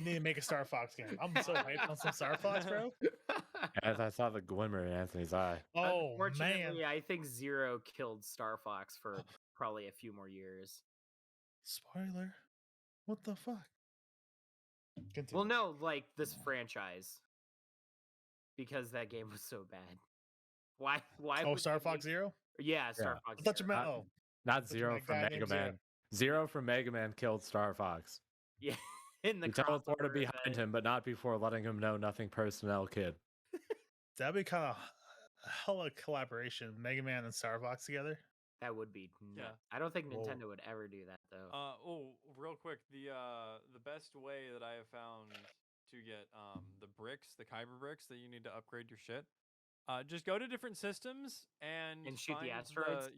need to make a Star Fox game. I'm so hyped on some Star Fox, bro. As I saw the glimmer in Anthony's eye. Oh man, Unfortunately, I think Zero killed Star Fox for probably a few more years. spoiler. What the fuck? Continue. Well, no, like this franchise, because that game was so bad. Why? Oh, would Star you Fox make- Zero. Yeah, Star I Fox. thought you Zero. meant Not That's Zero my from guy Mega named Man. Zero. Zero from Mega Man killed Star Fox. Yeah, in the He teleported crossover behind event. him, but not before letting him know nothing personnel kid. That'd be kind of hella collaboration, Mega Man and Star Fox together. That would be. Yeah. I don't think Whoa. Nintendo would ever do that though. Real quick, the best way that I have found to get the bricks, the Kyber bricks that you need to upgrade your shit. Just go to different systems and shoot the find asteroids?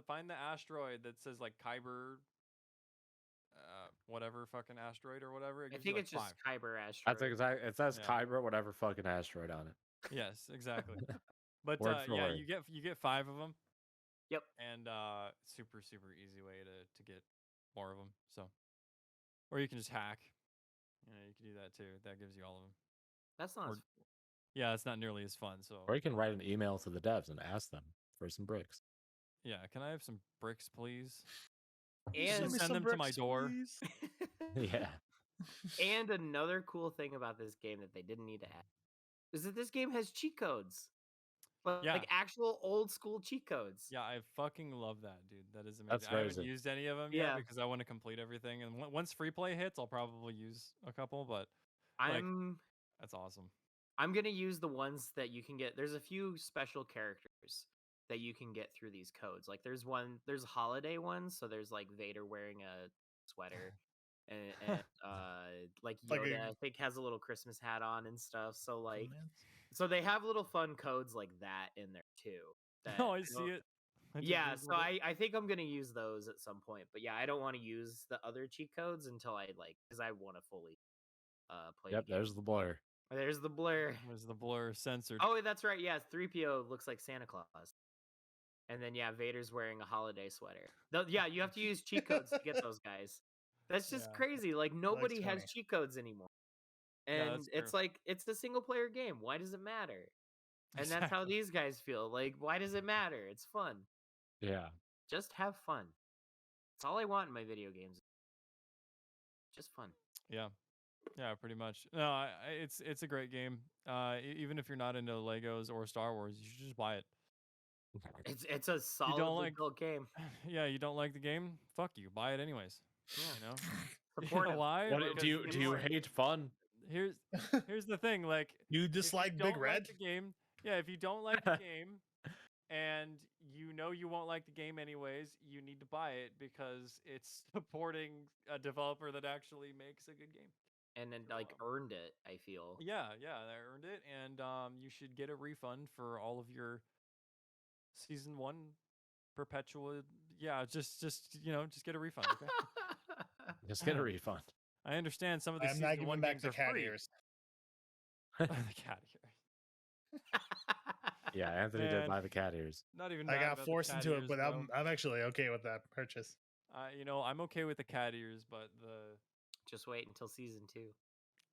find the asteroid that says like Kyber, whatever fucking asteroid or whatever. It I gives think you, it's like, just 5. Kyber That's asteroid. exactly. It says Yeah. Kyber, whatever fucking asteroid on it. Yes, exactly. But Word for yeah, word. you get 5 of them. Yep. And super easy way to get more of them. So, or you can just hack. You can do that too. That gives you all of them. That's not. Or- Yeah, it's not nearly as fun. So Or you can write an email to the devs and ask them for some bricks. yeah, can I have some bricks, please? And send them to my door. Yeah. and another cool thing about this game that they didn't need to add is that this game has cheat codes. Yeah. like actual old school cheat codes. Yeah, I fucking love that, dude. That is amazing. That's I haven't crazy. used any of them Yeah. yet because I want to complete everything. And once free play hits, I'll probably use a couple. But like, that's awesome. I'm gonna use the ones that you can get. There's a few special characters that you can get through these codes. Like there's holiday ones. So there's like Vader wearing a sweater, and like Like Yoda a- I think has a little Christmas hat on and stuff. So like, Man. so they have little fun codes like that in there too. That Oh, I don't- see it. I just Yeah, Googled so it. I think I'm gonna use those at some point. But yeah, I don't want to use the other cheat codes until I because I want to fully play. Yep, the game. there's the blur. There's the blur. Where's the blur censored? Oh, that's right. Yeah, 3PO looks like Santa Claus. And then yeah, Vader's wearing a holiday sweater. Yeah, you have to use cheat codes to get those guys. That's just Yeah. crazy. Like nobody has 20. cheat codes anymore. Yeah, And that's it's true. like it's a single player game. Why does it matter? And that's how Exactly. these guys feel. Like, why does it matter? It's fun. Yeah. Just have fun. That's all I want in my video games. Just fun. Yeah, pretty much. No, it's a great game. Even if you're not into Legos or Star Wars, you should just buy it. It's a solidly like- built game. Yeah, you don't like the game? Fuck you. Buy it anyways. Yeah. You know. Support You know him. why? What, Because do you more. hate fun? here's the thing. Like, You if dislike you Big don't Red? like the game, yeah. If you don't like the game, and you know you won't like the game anyways, you need to buy it because it's supporting a developer that actually makes a good game. And then like earned it, I feel. Yeah, they earned it, and you should get a refund for all of your season 1 perpetual. Yeah, just just get a refund. Okay? Just get a refund. I understand some of the I'm season not 1 giving back games the are cat free. ears. The cat ears. Yeah, Anthony did Man. buy the cat ears. Not even. I mad got about the forced cat into it, ears, but bro. I'm actually okay with that purchase. I'm okay with the cat ears, but the Just wait until season 2.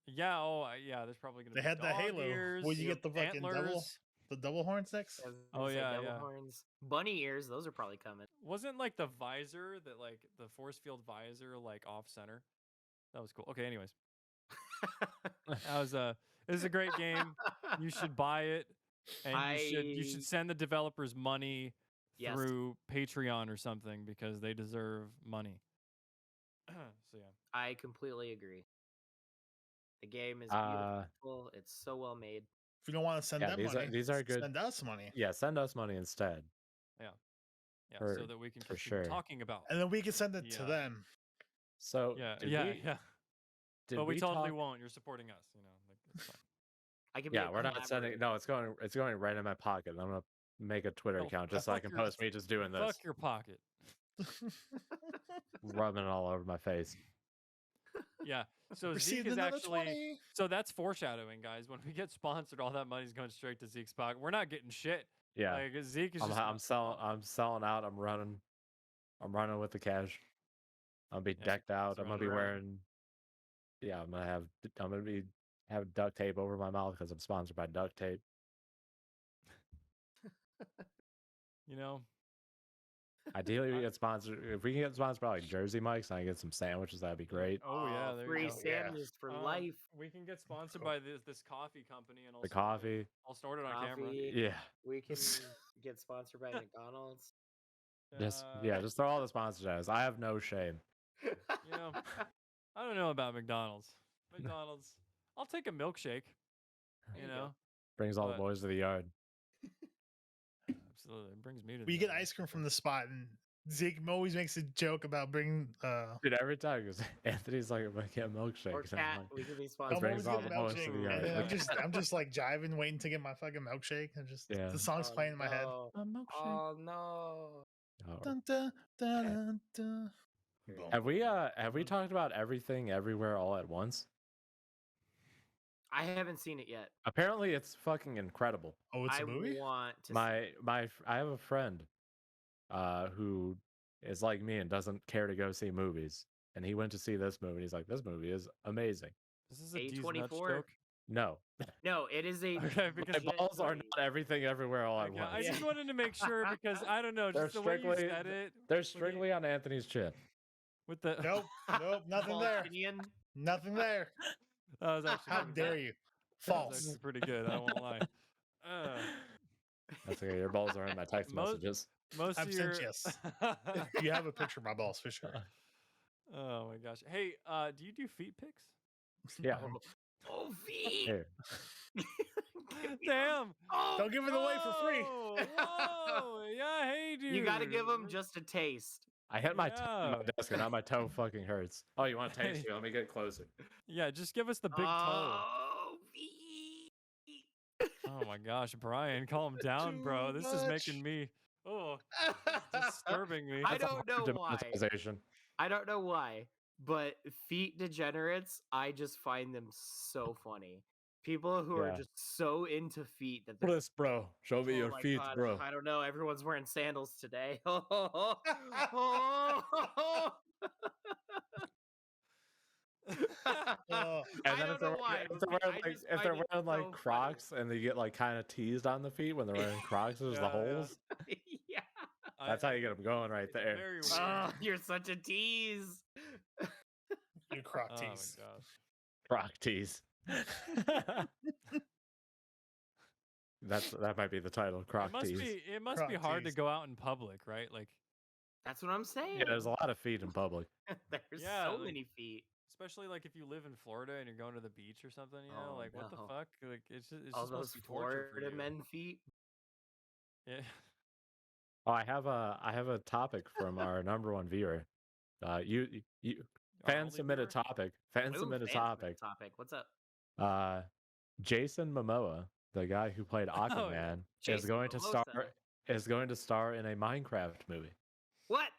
yeah, there's probably gonna They be had the dog Halo. ears, Would you get the fucking antlers. double horn sticks? I was Oh, gonna say yeah, devil yeah. horns, bunny ears. Those are probably coming. Wasn't like the visor that like the force field visor like off center? That was cool. Okay, anyways, it was a great game. You should buy it, and you should send the developers money Yes. through Patreon or something because they deserve money. So yeah. I completely agree. The game is Uh, beautiful. It's so well made. If you don't want to send Yeah, them these money, are- these are good. Send us money, Yeah, send us money instead. Yeah, For- so that we can for continue sure. talking about. and then we can send it to Yeah. them. So Yeah, did yeah, we, yeah. Did But we totally talk- won't. You're supporting us. Like it's fine. I can be Yeah, a we're not sending. collaborator. No, it's going right in my pocket. I'm gonna make a Twitter No, account just so I fuck can your- post me just doing this, Fuck your pocket. rubbing it all over my face. Yeah. So Zeke Received is another actually. 20. So that's foreshadowing, guys. When we get sponsored, all that money's going straight to Zeke's pocket. We're not getting shit. Yeah, Like Zeke is I'm, just. I'm selling. I'm selling out. I'm running with the cash. I'll be Yeah, decked out. he's I'm gonna be running around. wearing. Yeah, I'm gonna be have duct tape over my mouth because I'm sponsored by duct tape. You know. Ideally, we get sponsored. If we can get sponsored by like Jersey Mike's and I get some sandwiches, that'd be great. Oh yeah. There free you go. Yeah. sandwiches for Um, life. We can get sponsored by this coffee company, and The coffee. I'll start it on camera. Coffee. Yeah, We can get sponsored by McDonald's. just Uh, just throw all the sponsors at us. I have no shame. You know, I don't know about McDonald's. McDonald's. I'll take a milkshake. There You you go. know. Brings all the But- boys to the yard. Absolutely. It brings me to. We the get yard. ice cream from the spot, and Zeke always makes a joke about bringing. Dude, every time because Anthony's like, "I'm gonna get a milkshake." Or and I'm cat. like, We can be I'm sponsored. brings always all getting the a boys to milkshake, the yard. and then Yeah. I'm just like jiving, waiting to get my fucking milkshake, and just Yeah. the song's Oh, playing in my head. no. "A milkshake." Oh no. Oh. Dun, dun, dun, dun, dun. Boom. Have we talked about everything everywhere all at once? I haven't seen it yet. Apparently, it's fucking incredible. Oh, it's I a movie. want to. I have a friend who is like me and doesn't care to go see movies, and he went to see this movie. And he's like, "This movie is amazing." This is a D's nuts A24. joke. No, No, it is a. Okay, because my legit balls are movie. not everything everywhere all at Okay, once. I just wanted to make sure because I don't know, They're just the way you strictly- said it They're strictly on Anthony's chin. with the. Nope, nope, nothing False there. opinion. Nothing there. That was actually. How pretty dare good. you? That was False. actually pretty good. I won't lie. That's okay. Your balls are in my text Most- messages. Most I've of sent your yes. You have a picture of my balls for sure. Oh my gosh. Hey, do you do feet pics? Yeah. Oh, feet. Here. Give me Damn. Oh, Don't give it away for free. Whoa. Yeah, hey dude. you got to give them just a taste. I hit my toe on Yeah. my desk and now my toe fucking hurts. Oh, you want to taste me? Let me get closer. Yeah, just give us the big toe. Oh, feet. Oh my gosh, Brian, calm down, bro. Too This is much. making me disturbing me. I That's a don't know hard why. demonetization. I don't know why, but feet degenerates, I just find them so funny. People who are Yeah. just so into feet that they're This, bro. Show me "Oh your my feet, God, bro. I don't know. Everyone's wearing sandals today. Oh, Oh. And I then don't know why. if they're wearing I like just if they're find it wearing like so funny. Crocs and they get like kind of teased on the feet when they're wearing Crocs, there's the Yeah, yeah. holes. Yeah. That's how you get them going right It's there. very weird. Oh, you're such a tease. You croc Oh my tease. gosh. Croc tees. That might be the title. Croc tees. It must be Croc hard to tees. go out in public, right? Like, That's what I'm saying. Yeah, there's a lot of feet in public. There's Yeah, so like- many feet. especially like if you live in Florida and you're going to the beach or something, you know, Oh, like what the no. fuck? Like it's All just those supposed to be torture for Florida you. men feet. Yeah. Oh, I have a topic from our number one viewer. You Our fan only submitted viewer? topic. Fan Ooh, submitted fan topic. Topic. What's up? Jason Momoa, the guy who played Oh, yeah. Aquaman, is Jason going to Momoa. star in a Minecraft movie. What?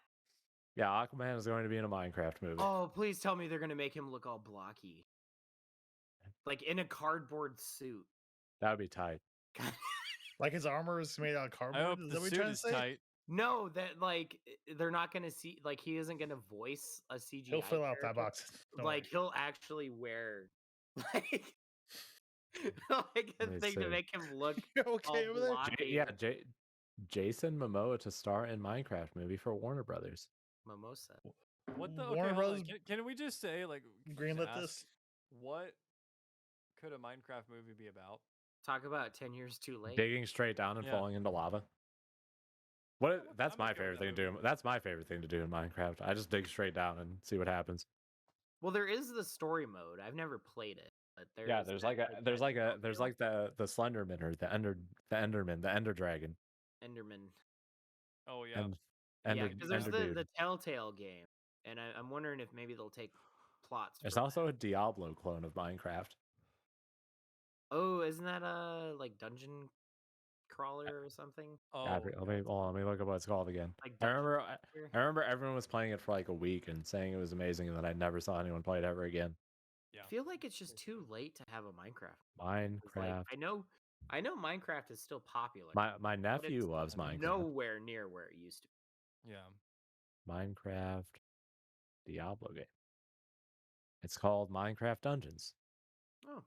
Yeah, Aquaman is going to be in a Minecraft movie. Oh, please tell me they're gonna make him look all blocky, like in a cardboard suit. That would be tight. Like his armor is made out of I cardboard. hope Is the that what suit you're trying to is say? tight. No, that like they're not gonna see. Like he isn't gonna voice a CGI. He'll fill out that character. box. Don't Like worry. he'll actually wear like like a Let me thing to see. make him look You're all okay over there? blocky. Jason Momoa to star in Minecraft movie for Warner Brothers. Mimosa. What the Warner okay, hold on. Bros. Can we just say like Greenlit ask, this. what could a Minecraft movie be about? Talk about 10 years too late. Digging straight down and Yeah. falling into lava. That's I'm my okay with favorite that thing to do. movie. That's my favorite thing to do in Minecraft. I just dig straight down and see what happens. Well, there is the story mode. I've never played it, but there Yeah, is there's that, like that there's Telltale like the Slenderman or the Enderman, the Ender Dragon. Enderman. Oh yeah. And Yeah, Ender, because there's Ender Dude. the Telltale game, and I'm wondering if maybe they'll take plots. There's from also that. a Diablo clone of Minecraft. Oh, isn't that a like dungeon crawler or something? Oh, God, let me look up what it's called again. Like I Dungeon remember Master? I remember everyone was playing it for like a week and saying it was amazing, and then I never saw anyone play it ever again. yeah. I feel like it's just too late to have a Minecraft. 'Cause, Minecraft. Like, I know Minecraft is still popular. My but nephew it's loves Minecraft. nowhere near where it used to be. Yeah. Minecraft Diablo game. It's called Minecraft Dungeons. Oh.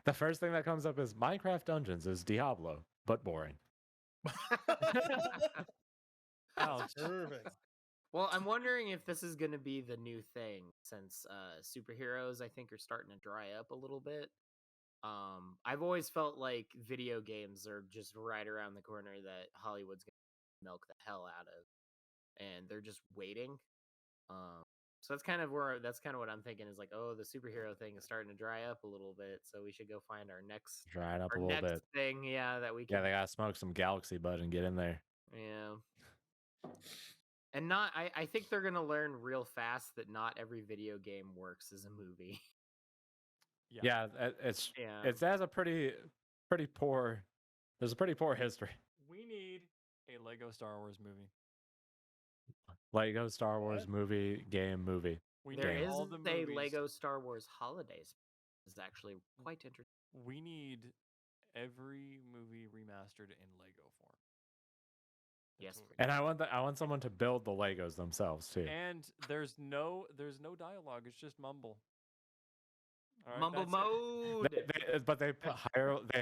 The first thing that comes up is Minecraft Dungeons is Diablo, but boring. Ouch. Perfect. Well, I'm wondering if this is going to be the new thing since superheroes, I think, are starting to dry up a little bit. I've always felt like video games are just right around the corner that Hollywood's going to milk the hell out of, and they're just waiting. So that's kind of what I'm thinking is like, oh, the superhero thing is starting to dry up a little bit, so we should go find our next Dry it up a little bit. thing, yeah, that we can. Yeah, they gotta smoke some Galaxy Bud and get in there. Yeah. And I think they're gonna learn real fast that not every video game works as a movie. Yeah. Yeah, it's Yeah. it has a pretty poor. There's a pretty poor history. We need a Lego Star Wars movie. Lego Star Wars What? movie game movie. We There need is all the a movies. Lego Star Wars holidays. Is actually quite interesting. We need every movie remastered in Lego form. Yes, That's what we And I want someone to build the Legos themselves too. And there's no dialogue. It's just mumble. All right, Mumble that's it. mode. But they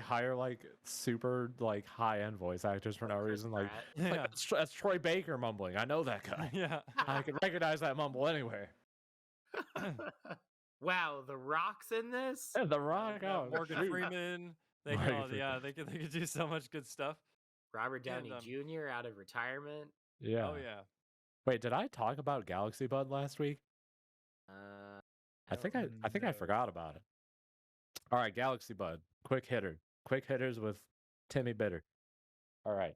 hire like super like high end voice actors for no Chris reason. Like, Pratt. Yeah. that's Troy Baker mumbling. I know that guy. Yeah. I can recognize that mumble anywhere. Wow, the Rock's in this. Yeah, the Rock. Yeah, Oh, Morgan shoot. Freeman. Morgan They could do so much good stuff. Robert Downey And, Jr. out of retirement. Yeah. Oh yeah. Wait, did I talk about Galaxy Bud last week? I think I No. forgot about it. All right, Galaxy Bud, quick hitters with Timmy Bitter. All right.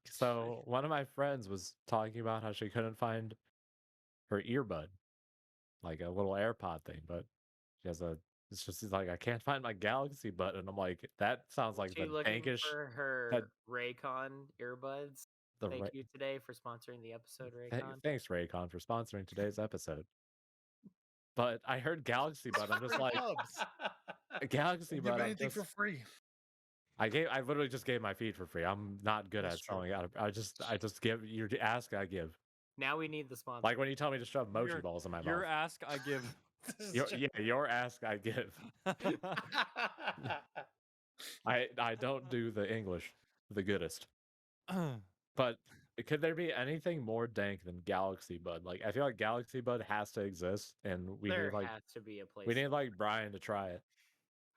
So one of my friends was talking about how she couldn't find her earbud, like a little AirPod thing, but she has a. It's just she's like, I can't find my Galaxy Bud, and I'm like, that sounds like She the looking dankish. for her Raycon earbuds. The Thank Ra- you today for sponsoring the episode, Raycon. Thanks, Raycon, for sponsoring today's episode. But I heard Galaxy Bud. I'm just Free like, pubs. Galaxy Give Bud. I'm anything just, for free. I literally just gave my feed for free. I'm not good That's at true. selling out. I just give. You ask, I give. Now we need the sponsor. Like when you tell me to shove mochi Your- balls in my Your mouth. ask, I give. Your ask, I give. I don't do the English the goodest. But could there be anything more dank than Galaxy Bud? Like I feel like Galaxy Bud has to exist, and we there need like has to be a place. we need like Brian to try it.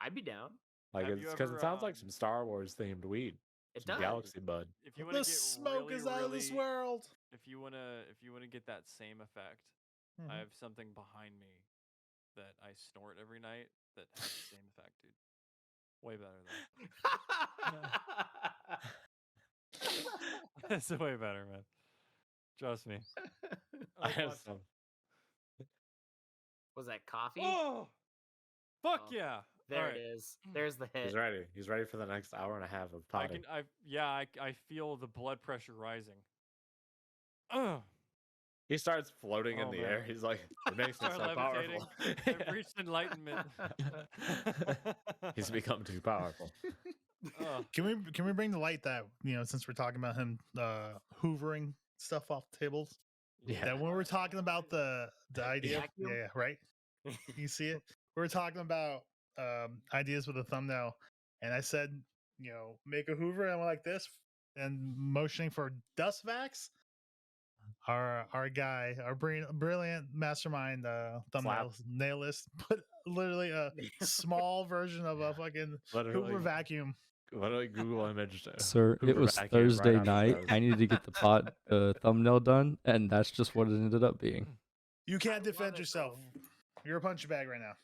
I'd be down. Like Have it's you because it ever, sounds like some Star Wars themed weed. It Some does. Galaxy Bud. If you want to The get smoke really, is out of this really- world. If you wanna get that same effect, Mhm. I have something behind me that I snort every night that has the same effect, dude. Way better though. It's way better, man. Trust me. I have watch- some. Was that coffee? Oh, fuck Oh, yeah! there Alright. it is. There's the hit. He's ready. He's ready for the next hour and a half of I potting. I feel the blood pressure rising. Ugh. He starts floating in Oh, the man. air. He's like, it makes me Start so levitating. powerful. I've reached enlightenment. He's become too powerful. Ugh. Can we bring to light that, since we're talking about him hoovering stuff off tables, Yeah. that when we're talking about the idea, vacuum? yeah, right? You see it? We were talking about ideas with a thumbnail, and I said, make a Hoover, and I went like this, and motioning for dust vacs. Our guy, our brilliant mastermind thumbnail nailist, put literally a small version of a fucking Literally, Hoover vacuum. literally Google image. Sir, it Hoover was vacuum Thursday right on his night. nose. I needed to get the thumbnail done, and that's just what it ended up being. You I can't love defend it, yourself. You're a punch bag right now.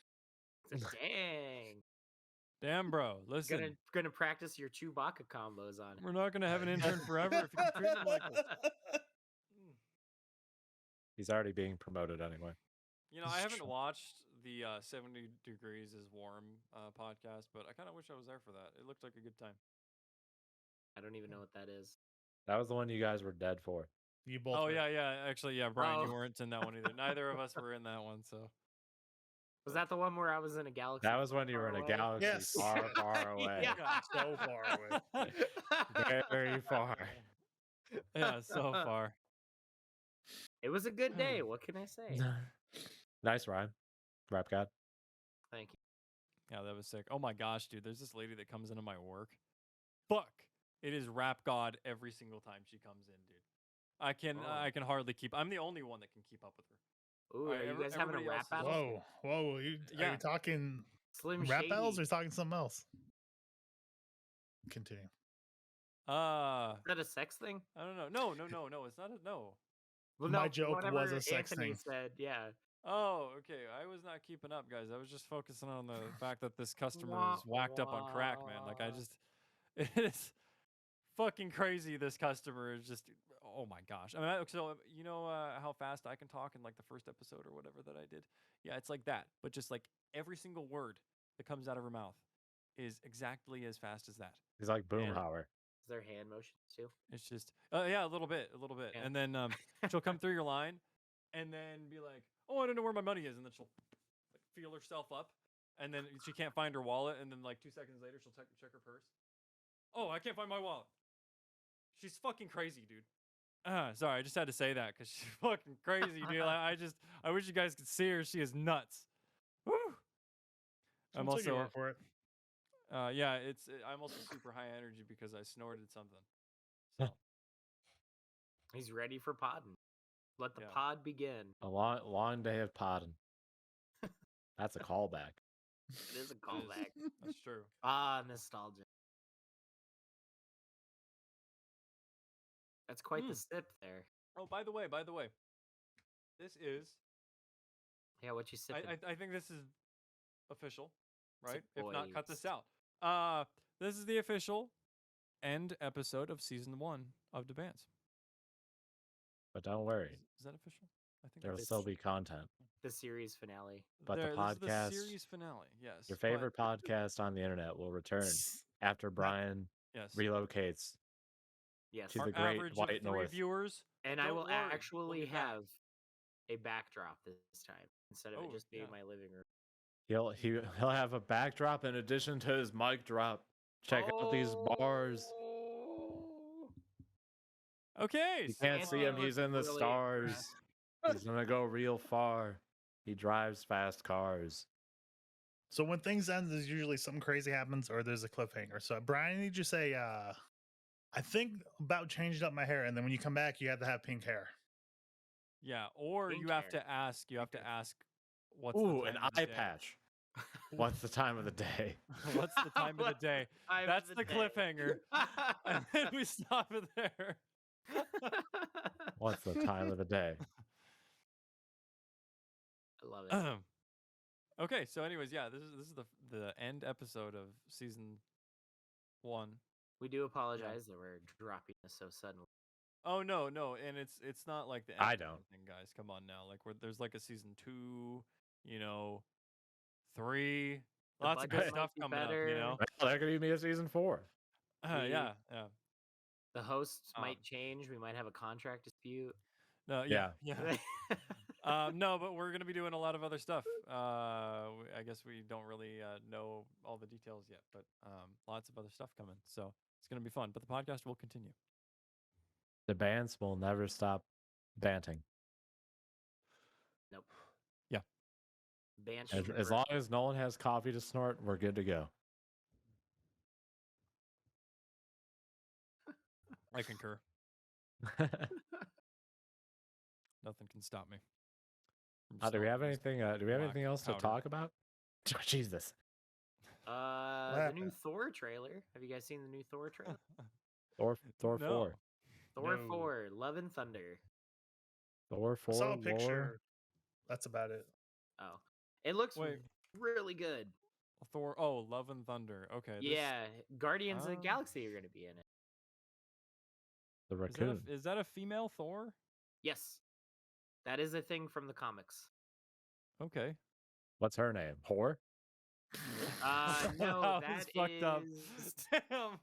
Dang. Damn, bro. Listen, Gonna practice your Chewbacca combos on him. we're not gonna have an intern forever if you keep treating him like this. He's already being promoted anyway. You know, I haven't watched the 70 Degrees is Warm podcast, but I kind of wish I was there for that. It looked like a good time. I don't even know what that is. That was the one you guys were dead for. You both. Oh were. yeah. Actually, yeah, Brian, you Oh. weren't in that one either. Neither of us were in that one. So Was that the one where I was in a galaxy? That was when you were in a far away? galaxy Yes. far, far away. Yeah. So far away. Very far. yeah, so far. It was a good day. What can I say? Nice rhyme. Rap God. Thank you. Yeah, that was sick. Oh my gosh, dude, there's this lady that comes into my work. Fuck, it is rap god every single time she comes in, dude. I can hardly keep. I'm the only one that can keep up with her. Ooh, Alright, are you guys having a everybody rap else is battle? Whoa. Are Yeah. you talking Slim rap Shady. battles or talking something else? Continue. Is that a sex thing? I don't know. No, it's not a no. Well, My no, joke was whatever a sex Anthony thing. said, yeah. Oh, okay. I was not keeping up, guys. I was just focusing on the fact that this customer Wah, is whacked up on crack, man. Like it's fucking crazy. This customer is just, oh my gosh. I mean, so you know how fast I can talk in like the first episode or whatever that I did? Yeah, it's like that, but just like every single word that comes out of her mouth is exactly as fast as that. He's like And- Boomhauer. Is there hand motions too? It's just, yeah, a little bit. Yeah. And then she'll come through your line and then be like, oh, I don't know where my money is. And then she'll like, feel herself up. And then she can't find her wallet. And then like 2 seconds later, she'll check her purse. Oh, I can't find my wallet. She's fucking crazy, dude. Sorry, I just had to say that because she's fucking crazy, dude. I wish you guys could see her. She is nuts. Woo! I'm I'll take your also, word for it. yeah, I'm also super high energy because I snorted something. So. He's ready for podding. Let the Yeah. pod begin. A long day of potting. That's a callback. It is a callback. That's true. Ah, nostalgia. That's quite the sip there. Oh, by the way, this is. Yeah, what you sipping? I think this is official, right? Sip If not, cut this boys. out. This is the official end episode of season 1 of the Bants. But don't worry, Is that official? I think there will that's still be content. The series finale. But this the is the podcast, series finale. Yes. your but- favorite podcast on the internet, will return after Brian Yes. relocates Yes. to Our the great average white of 3 north. viewers. And I Don't will worry, we'll actually be back. have a backdrop this time instead of it Oh, just being yeah. my living room. He'll have a backdrop in addition to his mic drop. Check out these bars. Okay. You so- can't see him. Anthony He's looks in the really stars. impressed. He's gonna go real far. He drives fast cars. So when things end, there's usually something crazy happens or there's a cliffhanger. So Brian, I need you to say, I think about changing up my hair, and then when you come back, you have to have pink hair. Yeah, or Pink you have hair. to ask. You have to ask. What's Ooh, the an time of the eye day? patch. What's the time of the day? What's the time of the day? Time of That's the the day. cliffhanger. And then we stop it there. What's the time of the day? I love it. Okay, so anyways, yeah, this is the end episode of season 1. We do apologize that we're dropping this so suddenly. Oh no, and it's not like the end I of don't. anything, guys. Come on now, like there's like a season 2, 3, The lots of good budget might stuff be coming better. up. Well, that could be a season 4. Yeah. The hosts Um, might change. We might have a contract dispute. No, Yeah. No, but we're gonna be doing a lot of other stuff. I guess we don't really know all the details yet, but lots of other stuff coming. So it's gonna be fun. But the podcast will continue. The bands will never stop banting. Nope. Yeah. Bants As long as no one has coffee to snort, we're good to go. I concur. Nothing can stop me. from Do we have snorting this anything? Do we have black anything else to powder. talk about? Jesus. the new happened? Thor trailer. Have you guys seen the new Thor trailer? Thor No. 4. Thor No. 4, Love and Thunder. Thor 4. I saw a lore. picture. That's about it. Oh, it looks Wait. really good. Thor. Oh, Love and Thunder. Okay. Yeah, Guardians of the Ah. Galaxy are going to be in it. The Is raccoon. is that a female Thor? Yes, that is a thing from the comics. Okay. What's her name? Whore? No, That that was fucked up. is- Damn.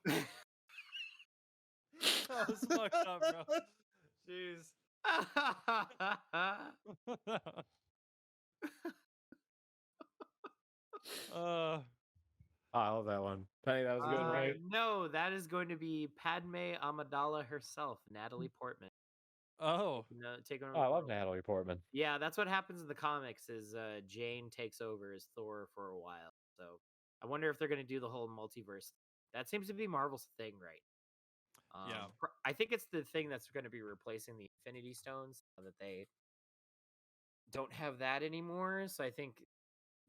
That was fucked up, bro. Jeez. uh, I love that one. Penny, that was good, right? No, that is going to be Padme Amidala herself, Natalie Portman. oh. No, taking over. Oh, I the love world. Natalie Portman. Yeah, that's what happens in the comics. Is Jane takes over as Thor for a while. So I wonder if they're going to do the whole multiverse. That seems to be Marvel's thing, right? Yeah. I think it's the thing that's going to be replacing the Infinity Stones. Now that they don't have that anymore, so I think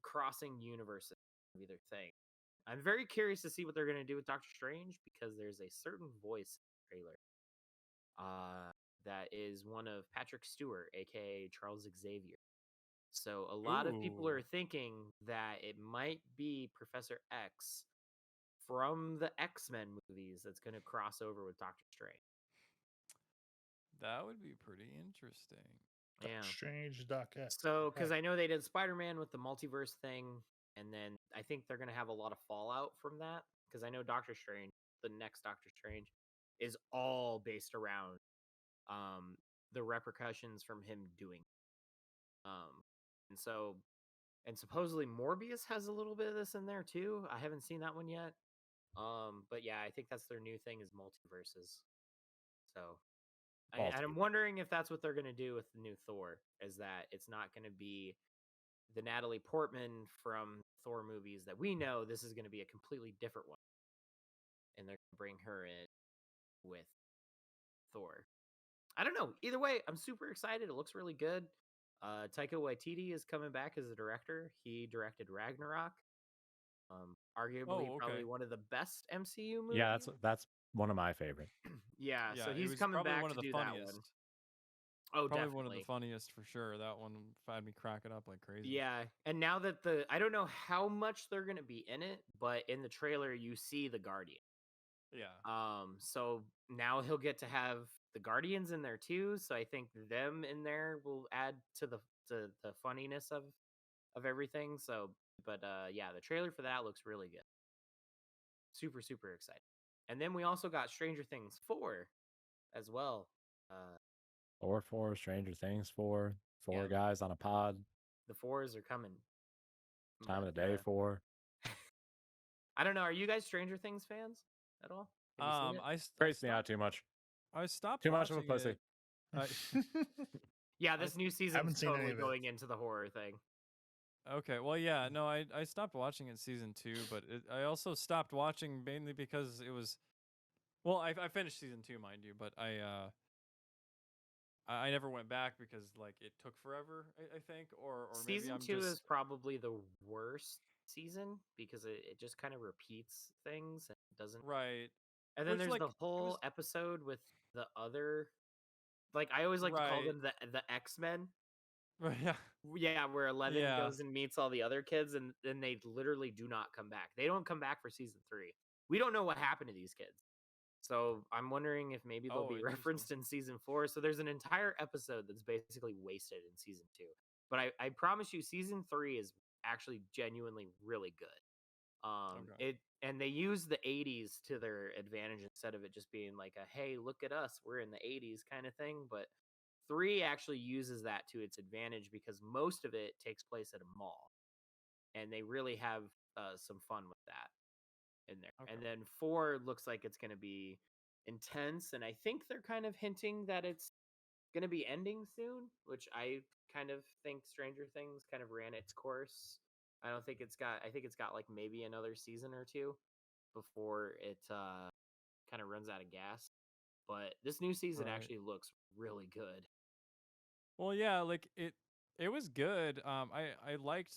crossing universes will be their thing. I'm very curious to see what they're going to do with Doctor Strange because there's a certain voice in the trailer that is one of Patrick Stewart, aka Charles Xavier. So a lot of people Ooh. are thinking that it might be Professor X from the X-Men movies that's going to cross over with Doctor Strange. That would be pretty interesting. Yeah. Strange Doc X. So, because Okay. I know they did Spider-Man with the multiverse thing, and then I think they're going to have a lot of fallout from that. Because I know Doctor Strange, the next Doctor Strange, is all based around the repercussions from him doing. And supposedly Morbius has a little bit of this in there too. I haven't seen that one yet. But yeah, I think that's their new thing is multiverses. So, and I'm wondering if that's what they're going to do with the new Thor, is that it's not going to be the Natalie Portman from Thor movies that we know. This is going to be a completely different one. And they're going to bring her in with Thor. I don't know. Either way, I'm super excited. It looks really good. Taika Waititi is coming back as a director. He directed Ragnarok. Arguably okay. probably one of the best MCU movies. Yeah, that's one of my favorite. Yeah, Yeah, so it he's was coming probably back one to of the do that funniest. one. Oh, Probably definitely. one of the funniest for sure. That one had me cracking up like crazy. Yeah, and now that I don't know how much they're gonna be in it, but in the trailer you see the Guardian. Yeah. So now he'll get to have the Guardians in there too. So I think them in there will add to the funniness of everything. So, but yeah, the trailer for that looks really good. Super super excited. And then we also got Stranger Things 4 as well. Or 4, Stranger Things 4, four Yeah. guys on a pod, The 4s are coming. time of But, the day 4. I don't know. Are you guys Stranger Things fans at all? Have you seen it? I Freaks me out too much. I stopped Too much of a watching pussy. it. I, Yeah, this new season's haven't seen any totally of it. going into the horror thing. Okay, well, yeah, no, I stopped watching it season 2, but I also stopped watching mainly because it was, well, I finished season 2, mind you, but I never went back because like it took forever, I think, or maybe Season I'm 2 just is probably the worst season because it just kind of repeats things and doesn't. right, And then which there's like the it whole was episode with the other, like I always like to call right, them the X-Men. right, yeah, Yeah, where 11 yeah, goes and meets all the other kids, and then they literally do not come back. They don't come back for season 3. We don't know what happened to these kids. So I'm wondering if maybe they'll oh, be interesting, referenced in season 4. So there's an entire episode that's basically wasted in season 2. But I promise you, season 3 is actually genuinely really good. okay, And they use the 80s to their advantage instead of it just being like a hey, look at us, we're in the 80s kind of thing. But 3 actually uses that to its advantage because most of it takes place at a mall, and they really have some fun with that in there. okay, And then 4 looks like it's going to be intense, and I think they're kind of hinting that it's going to be ending soon, which I kind of think Stranger Things kind of ran its course. I think it's got like maybe another season or 2 before it kind of runs out of gas. But this new season right. actually looks really good. Well, yeah, like it was good. I liked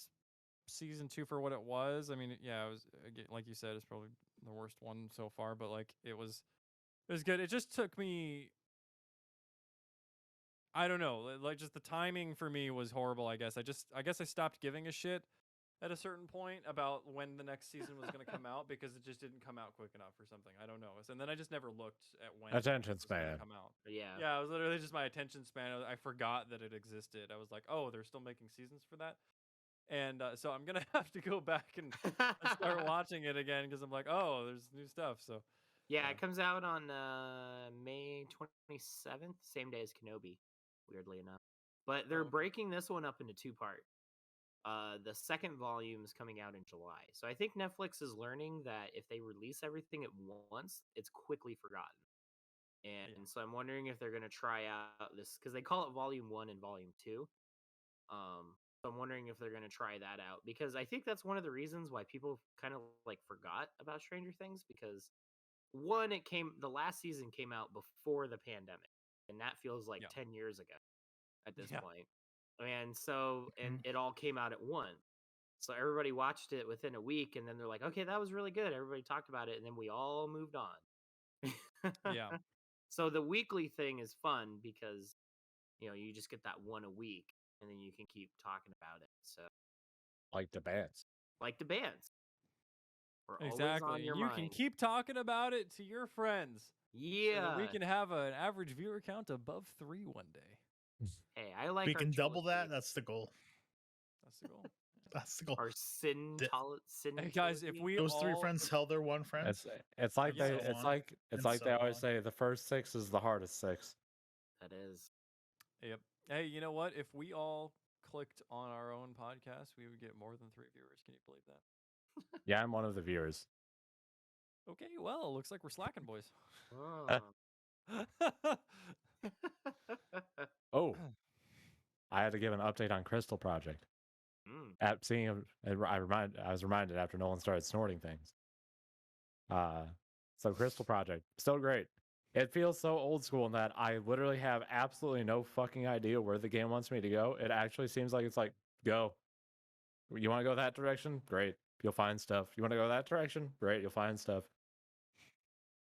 season 2 for what it was. I mean, yeah, it was again, like you said, it's probably the worst one so far, but like it was good. It just took me, I don't know, like just the timing for me was horrible, I guess. I guess I stopped giving a shit at a certain point about when the next season was going to come out because it just didn't come out quick enough or something. I don't know. And then I just never looked at when Attention it was going to span. come out. Yeah. Yeah, it was literally just my attention span. I forgot that it existed. I was like, "Oh, they're still making seasons for that?" And so I'm going to have to go back and start watching it again because I'm like, "Oh, there's new stuff." So, Yeah, yeah. it comes out on May 27th, same day as Kenobi, weirdly enough. But they're Oh, okay. breaking this one up into 2 parts. The second volume is coming out in July. So I think Netflix is learning that if they release everything at once, it's quickly forgotten. Yeah. And so I'm wondering if they're going to try out this, because they call it volume 1 and volume 2. So I'm wondering if they're going to try that out, because I think that's one of the reasons why people kind of like forgot about Stranger Things, because one, the last season came out before the pandemic, and that feels like Yeah. 10 years ago at this Yeah. point. And so, and Mhm. it all came out at once. So everybody watched it within a week, and then they're like, okay, that was really good. Everybody talked about it, and then we all moved on. Yeah. So the weekly thing is fun because, you just get that one a week, and then you can keep talking about it. So, Like the Bants. like the bands, we're always on Exactly. your And you can mind. keep talking about it to your friends so that we Yeah. can have an average viewer count above 3 one day. Hey, I like We our can double that. trilogy. That's the goal. That's the goal. That's the goal. Our sin Di- Hey guys, if trilogy. we Those 3 all friends could- tell their one friend. It's like And they so it's on, like it's and like they so always on. say the first 6 is the hardest 6. That is. Yep. Hey, you know what? If we all clicked on our own podcast, we would get more than 3 viewers. Can you believe that? Yeah, I'm one of the viewers. Okay, well, looks like we're slacking, boys. Oh. Oh, I had to give an update on Crystal Project. Mm. At seeing him, I was reminded after Nolan started snorting things. So Crystal Project, so great. It feels so old school in that I literally have absolutely no fucking idea where the game wants me to go. It actually seems like it's like, go. You want to go that direction? Great. You'll find stuff. You want to go that direction? Great. You'll find stuff.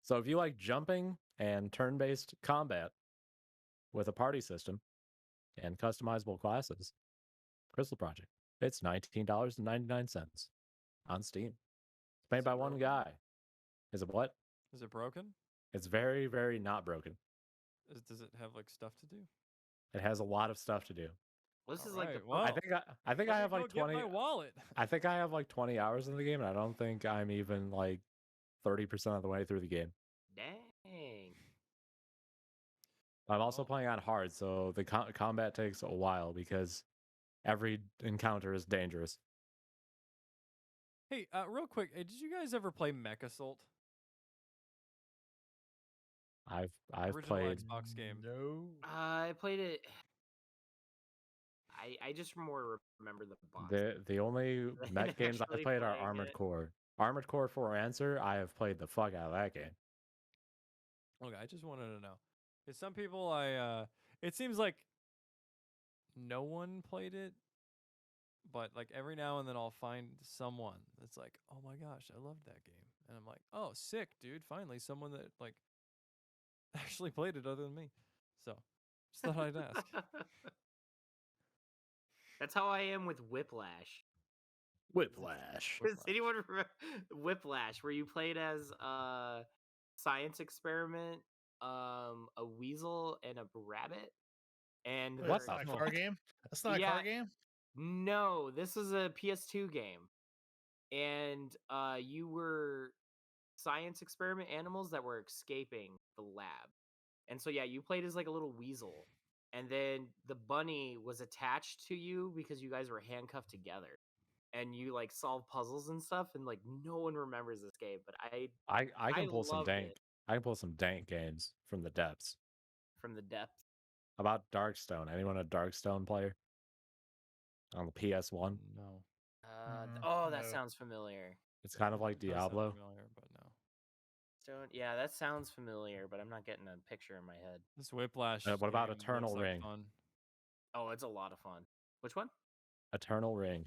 So if you like jumping and turn-based combat with a party system and customizable classes. Crystal Project. It's $19.99 on Steam. It's made by one guy. Is it what? Is it broken? It's very, very not broken. Does it have like stuff to do? It has a lot of stuff to do. Well, this is like the Alright, well, I think I have like 20. Get my wallet. I think I have like 20 hours in the game, and I don't think I'm even like 30% of the way through the game. Dang. I'm also Well- playing on hard, so the combat takes a while because every encounter is dangerous. Hey, real quick, did you guys ever play Mech Assault? I've Original played. Xbox game. No. I played it. I just more remember the boss. The only mech games I Actually played are playing Armored it. Core. Armored Core for Answer, I have played the fuck out of that game. Okay, I just wanted to know. Because some people, it seems like no one played it, but like every now and then I'll find someone that's like, oh my gosh, I loved that game. And I'm like, oh, sick, dude. Finally, someone that like actually played it other than me. So, just thought I'd ask. That's how I am with Whiplash. Whiplash. Does anyone remember Whiplash, where you played as a science experiment, a weasel, and a rabbit? And Wait, What that's the not a fuck? car game? That's not a Yeah. car game? No, this is a PS2 game, and you were science experiment animals that were escaping the lab, and so yeah, you played as like a little weasel, and then the bunny was attached to you because you guys were handcuffed together, and you like solve puzzles and stuff, and like no one remembers this game, but I can I pull some loved dank. it. I can pull some dank games from the depths. From the depths. About Darkstone. Anyone a Darkstone player? On the PS1? No. That No. sounds familiar. It's kind of like It does sound Diablo. familiar, but no. Yeah, that sounds familiar, but I'm not getting a picture in my head. This Whiplash. What about game Eternal looks like Ring? fun. Oh, it's a lot of fun. Which one? Eternal Ring.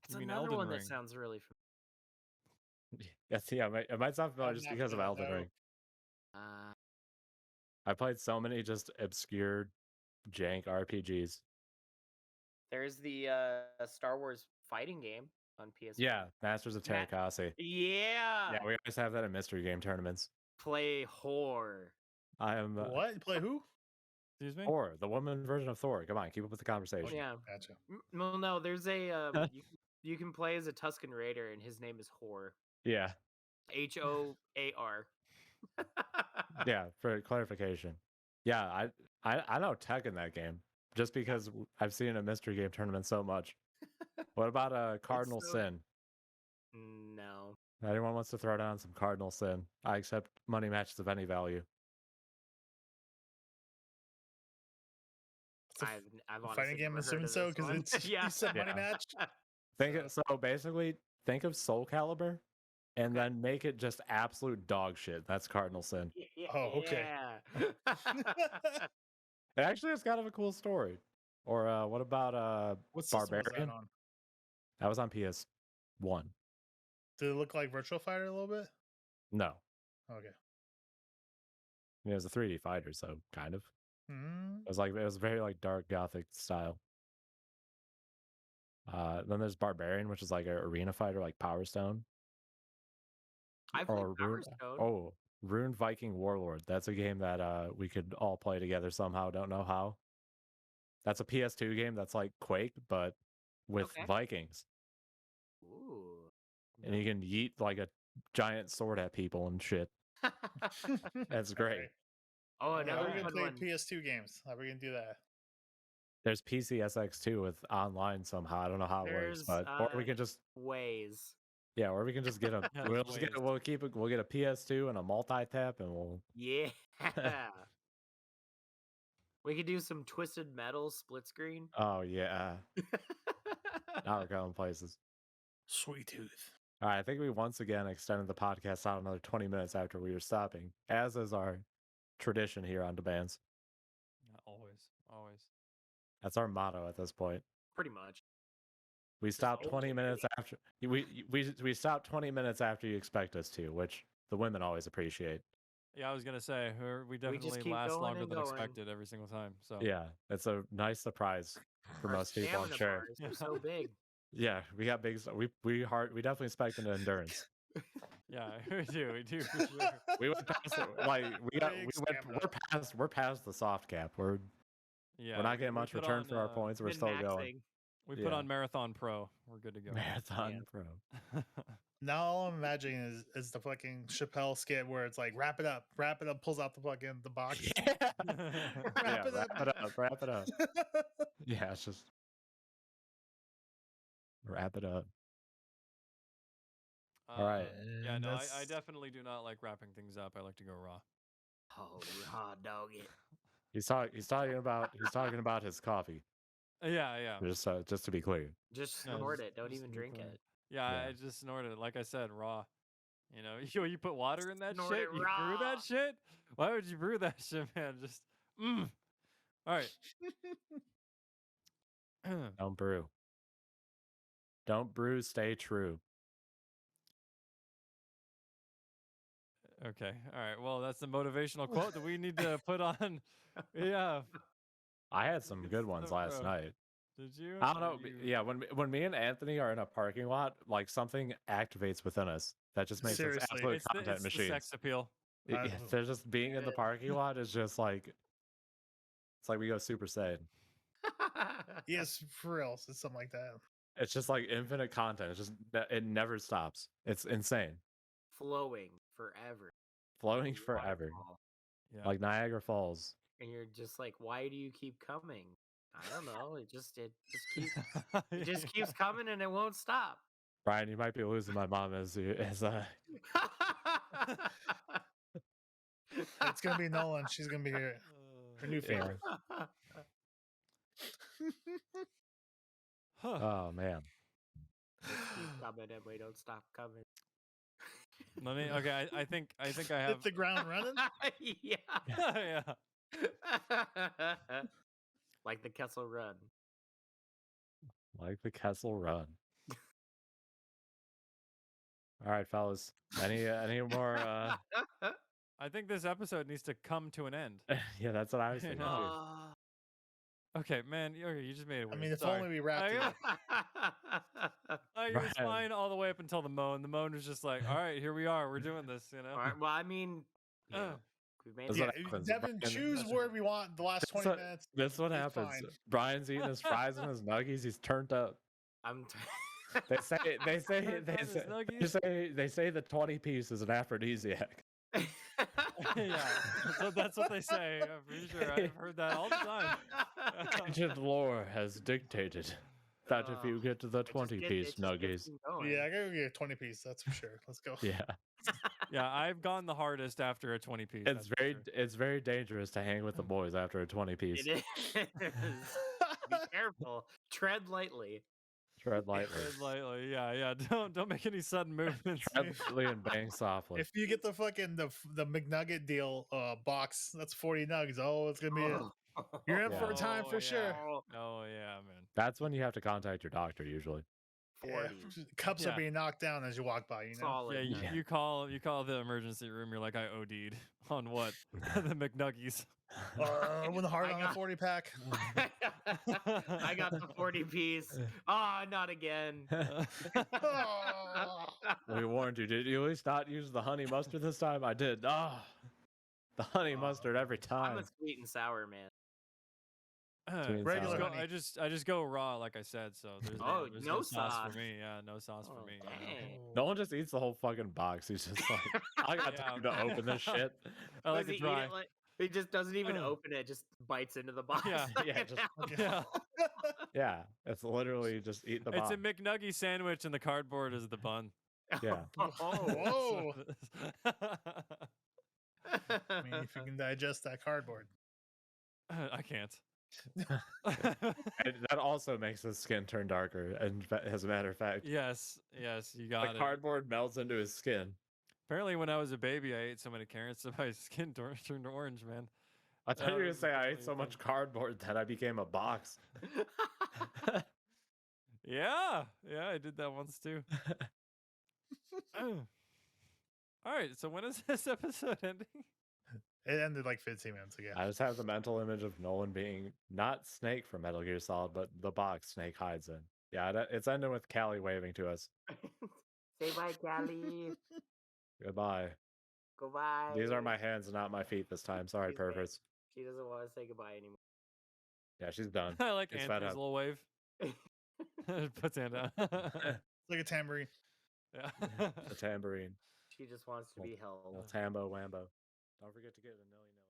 It's You mean another Elden one Ring? that sounds really familiar. Yes, yeah, it might sound familiar I'm just not because of gonna Elden know. Ring. Uh, I played so many just obscure jank RPGs. there's the Star Wars fighting game on PS. Yeah, Masters of Matt- Terrakasi. Yeah. Yeah, we always have that in mystery game tournaments. Play Whore. I am What? You play who? Excuse me? Thor, the woman version of Thor. Come on, keep up with the conversation. Yeah. Gotcha. Well, no, there's a you can play as a Tusken Raider, and his name is Whore. Yeah, Hoar. yeah. For clarification, yeah, I know tech in that game just because I've seen a mystery game tournament so much. What about Cardinal so- Sin? No. Anyone wants to throw down some Cardinal Sin? I accept money matches of any value. It's a I've a honestly fighting game, never assuming heard of so, this because one. it's Yeah. you said money Yeah. match. So basically, think of Soul Calibur, and then make it just absolute dog shit. That's Cardinal Sin. Oh, okay. Yeah. It actually has kind of a cool story. Or what about What system was that Barbarian? on? That was on PS1. Did it look like Virtual Fighter a little bit? No, Okay. I mean, it was a 3D fighter, so kind of. Hmm. It was very like dark gothic style. Then there's Barbarian, which is like an arena fighter, like Power Stone. I played Or Power Rune, Stone. Rune Viking Warlord. That's a game that we could all play together somehow. Don't know how. That's a PS2 game that's like Quake, but with Okay. Vikings. Ooh. And you can yeet like a giant sword at people and shit. That's great. Okay. Oh, How another are we gonna fun play one. PS2 games? How are we gonna do that? There's PCSX2 with online somehow. I don't know how it works, There's, but or we can just Ways. or we can just get a Yeah, we'll there's just get ways. we'll get a PS2 and a multi-tap and we'll Yeah. We could do some Twisted Metal split screen. oh yeah. Now we're going places. Sweet tooth. All right, I think we once again extended the podcast out another 20 minutes after we were stopping, as is our tradition here on the Bants. Always. That's our motto at this point. Pretty much. We stop old 20 to minutes after we stop 20 minutes after you expect us to, which the women always appreciate. Yeah, I was gonna say we definitely keep last going longer and than going. expected every single time. So Yeah, it's a nice surprise for Our most people, I'm stamina sure. bars are so big. Yeah, we got big. We definitely expect an endurance. yeah, we do for sure. We went past it. Like Big stamina. we're past the soft cap. We're Yeah, not we getting much put return on, for our points. We're Been still going. maxing. We put Yeah. on Marathon Pro. We're good to go. Marathon Yeah. Pro. Now all I'm imagining is the fucking Chappelle skit where it's like wrap it up, pulls out the fucking the box. Yeah, Wrap it up. wrap it up. Yeah, it's just wrap it up. All right. Yeah, And no, I that's- definitely do not like wrapping things up. I like to go raw. Oh, hot dog it. He's talking about his coffee. Yeah. Just to be clear. Just No, snort just- it. Don't just even to be drink clear. it. Yeah, Yeah. I just snorted it. Like I said, raw. You know, you put water in that Snort shit. it You brew raw. that shit. Why would you brew that shit, man? Just All right. Don't brew. Don't brew. Stay true. Okay. All right. Well, that's the motivational quote that we need to put on. Yeah. I had some good ones last Bro. night. Did you? I don't know. You- Yeah, when me and Anthony are in a parking lot, like something activates within us that just makes Seriously. us absolute It's content the machines. sex appeal. Yeah, they're just being in the parking lot is just like it's like we go Super Saiyan. Yes, for real. It's something like that. It's just like infinite content. It's just it never stops. It's insane, Flowing forever. flowing Like a forever, waterfall. Yeah. like Niagara Falls. And you're just like, why do you keep coming? I don't know. It just keeps coming and it won't stop. Brian, you might be losing my mom as It's gonna be Nolan. She's gonna be here. Her new Yeah. favorite. Huh. Oh man. Just keep coming and we don't stop coming. Let me. Okay. I think I have. Hit the ground running. Yeah. yeah. Like the Kessel Run. Like the Kessel Run. All right, fellas. Any more? I think this episode needs to come to an end. Yeah, that's what I was You thinking. know. Too. Okay, man. Okay, you just made it I weird. mean, if Sorry. only we wrapped it up. It was Brian. fine all the way up until the moan. The moan was just like, all right, here we are. We're doing this. You know. All right, well, I mean, you know, we made That's it. what Yeah, happens. Devin, Brian- choose where we want the last 20 minutes. That's what It's happens. fine. Brian's eating his fries and his nuggies. He's turned up. I'm. They say Turned on his they say the 20 piece is an aphrodisiac. Yeah, that's what they say. I'm pretty sure I've heard that all the time. Ancient lore has dictated that if you get to the 20 piece nuggies, Yeah, I gotta go get a 20 piece. That's for sure. Let's go. yeah, Yeah, I've gone the hardest after a 20 piece. it's very dangerous to hang with the boys after a 20 piece. It is. Be careful. Tread lightly. Tread lightly, Tread lightly. Yeah. Don't make any sudden movements. tread lightly, and bang softly. If you get the fucking the McNugget deal box, that's 40 nuggets. Oh, it's gonna be it. You're in for a time Oh, for yeah. sure. Oh yeah, man. That's when you have to contact your doctor usually. 40. Yeah. Cups Yeah. are being knocked down as you walk by. You know. Solid. Yeah, Yeah. you call the emergency room. You're like, I OD'd on what? The McNuggies. With a heart I on got- a 40 pack. I got the 40 piece. Ah, not again. Oh. We warned you. Did you at least not use the honey mustard this time? I did. Ah, the honey Oh, mustard every I'm time. a sweet and sour man. Sweet and Regular sour. honey. I just go raw, like I said. So there's Oh, there's no sauce sauce. for me. Yeah, no sauce Oh, for me. dang. No one just eats the whole fucking box. He's just like, I got Yeah. time to open this shit. I like Does it he eat dry. it like he just doesn't even Ugh. open it, just bites into the box. Yeah, yeah, just- Yeah, Yeah, it's literally just eat the it's box. a McNuggie sandwich, and the cardboard is the bun. Yeah. Oh, Whoa. So- I mean, if you can digest that cardboard. I can't. And that also makes the skin turn darker. And as a matter of fact, Yes, you got the it. cardboard melts into his skin. Apparently, when I was a baby, I ate so many carrots that my skin turned orange, man. I thought you were gonna was say I ate definitely so a much thing. cardboard that I became a box. Yeah, I did that once too. All right, so when is this episode ending? It ended like 15 minutes ago. I just have the mental image of Nolan being not Snake from Metal Gear Solid, but the box Snake hides in. Yeah, it's ending with Callie waving to us. Say bye, Callie. Goodbye. Goodbye. These are my hands, not my feet this time. Sorry, She's dead. perverts. She doesn't want to say goodbye anymore. Yeah, she's done. I like She's fed Anthony's up. little wave. Puts hand down. It's like a tambourine. Yeah. The tambourine. She just wants to be held. Little tambo wambo. Don't forget to get a nilly nilly.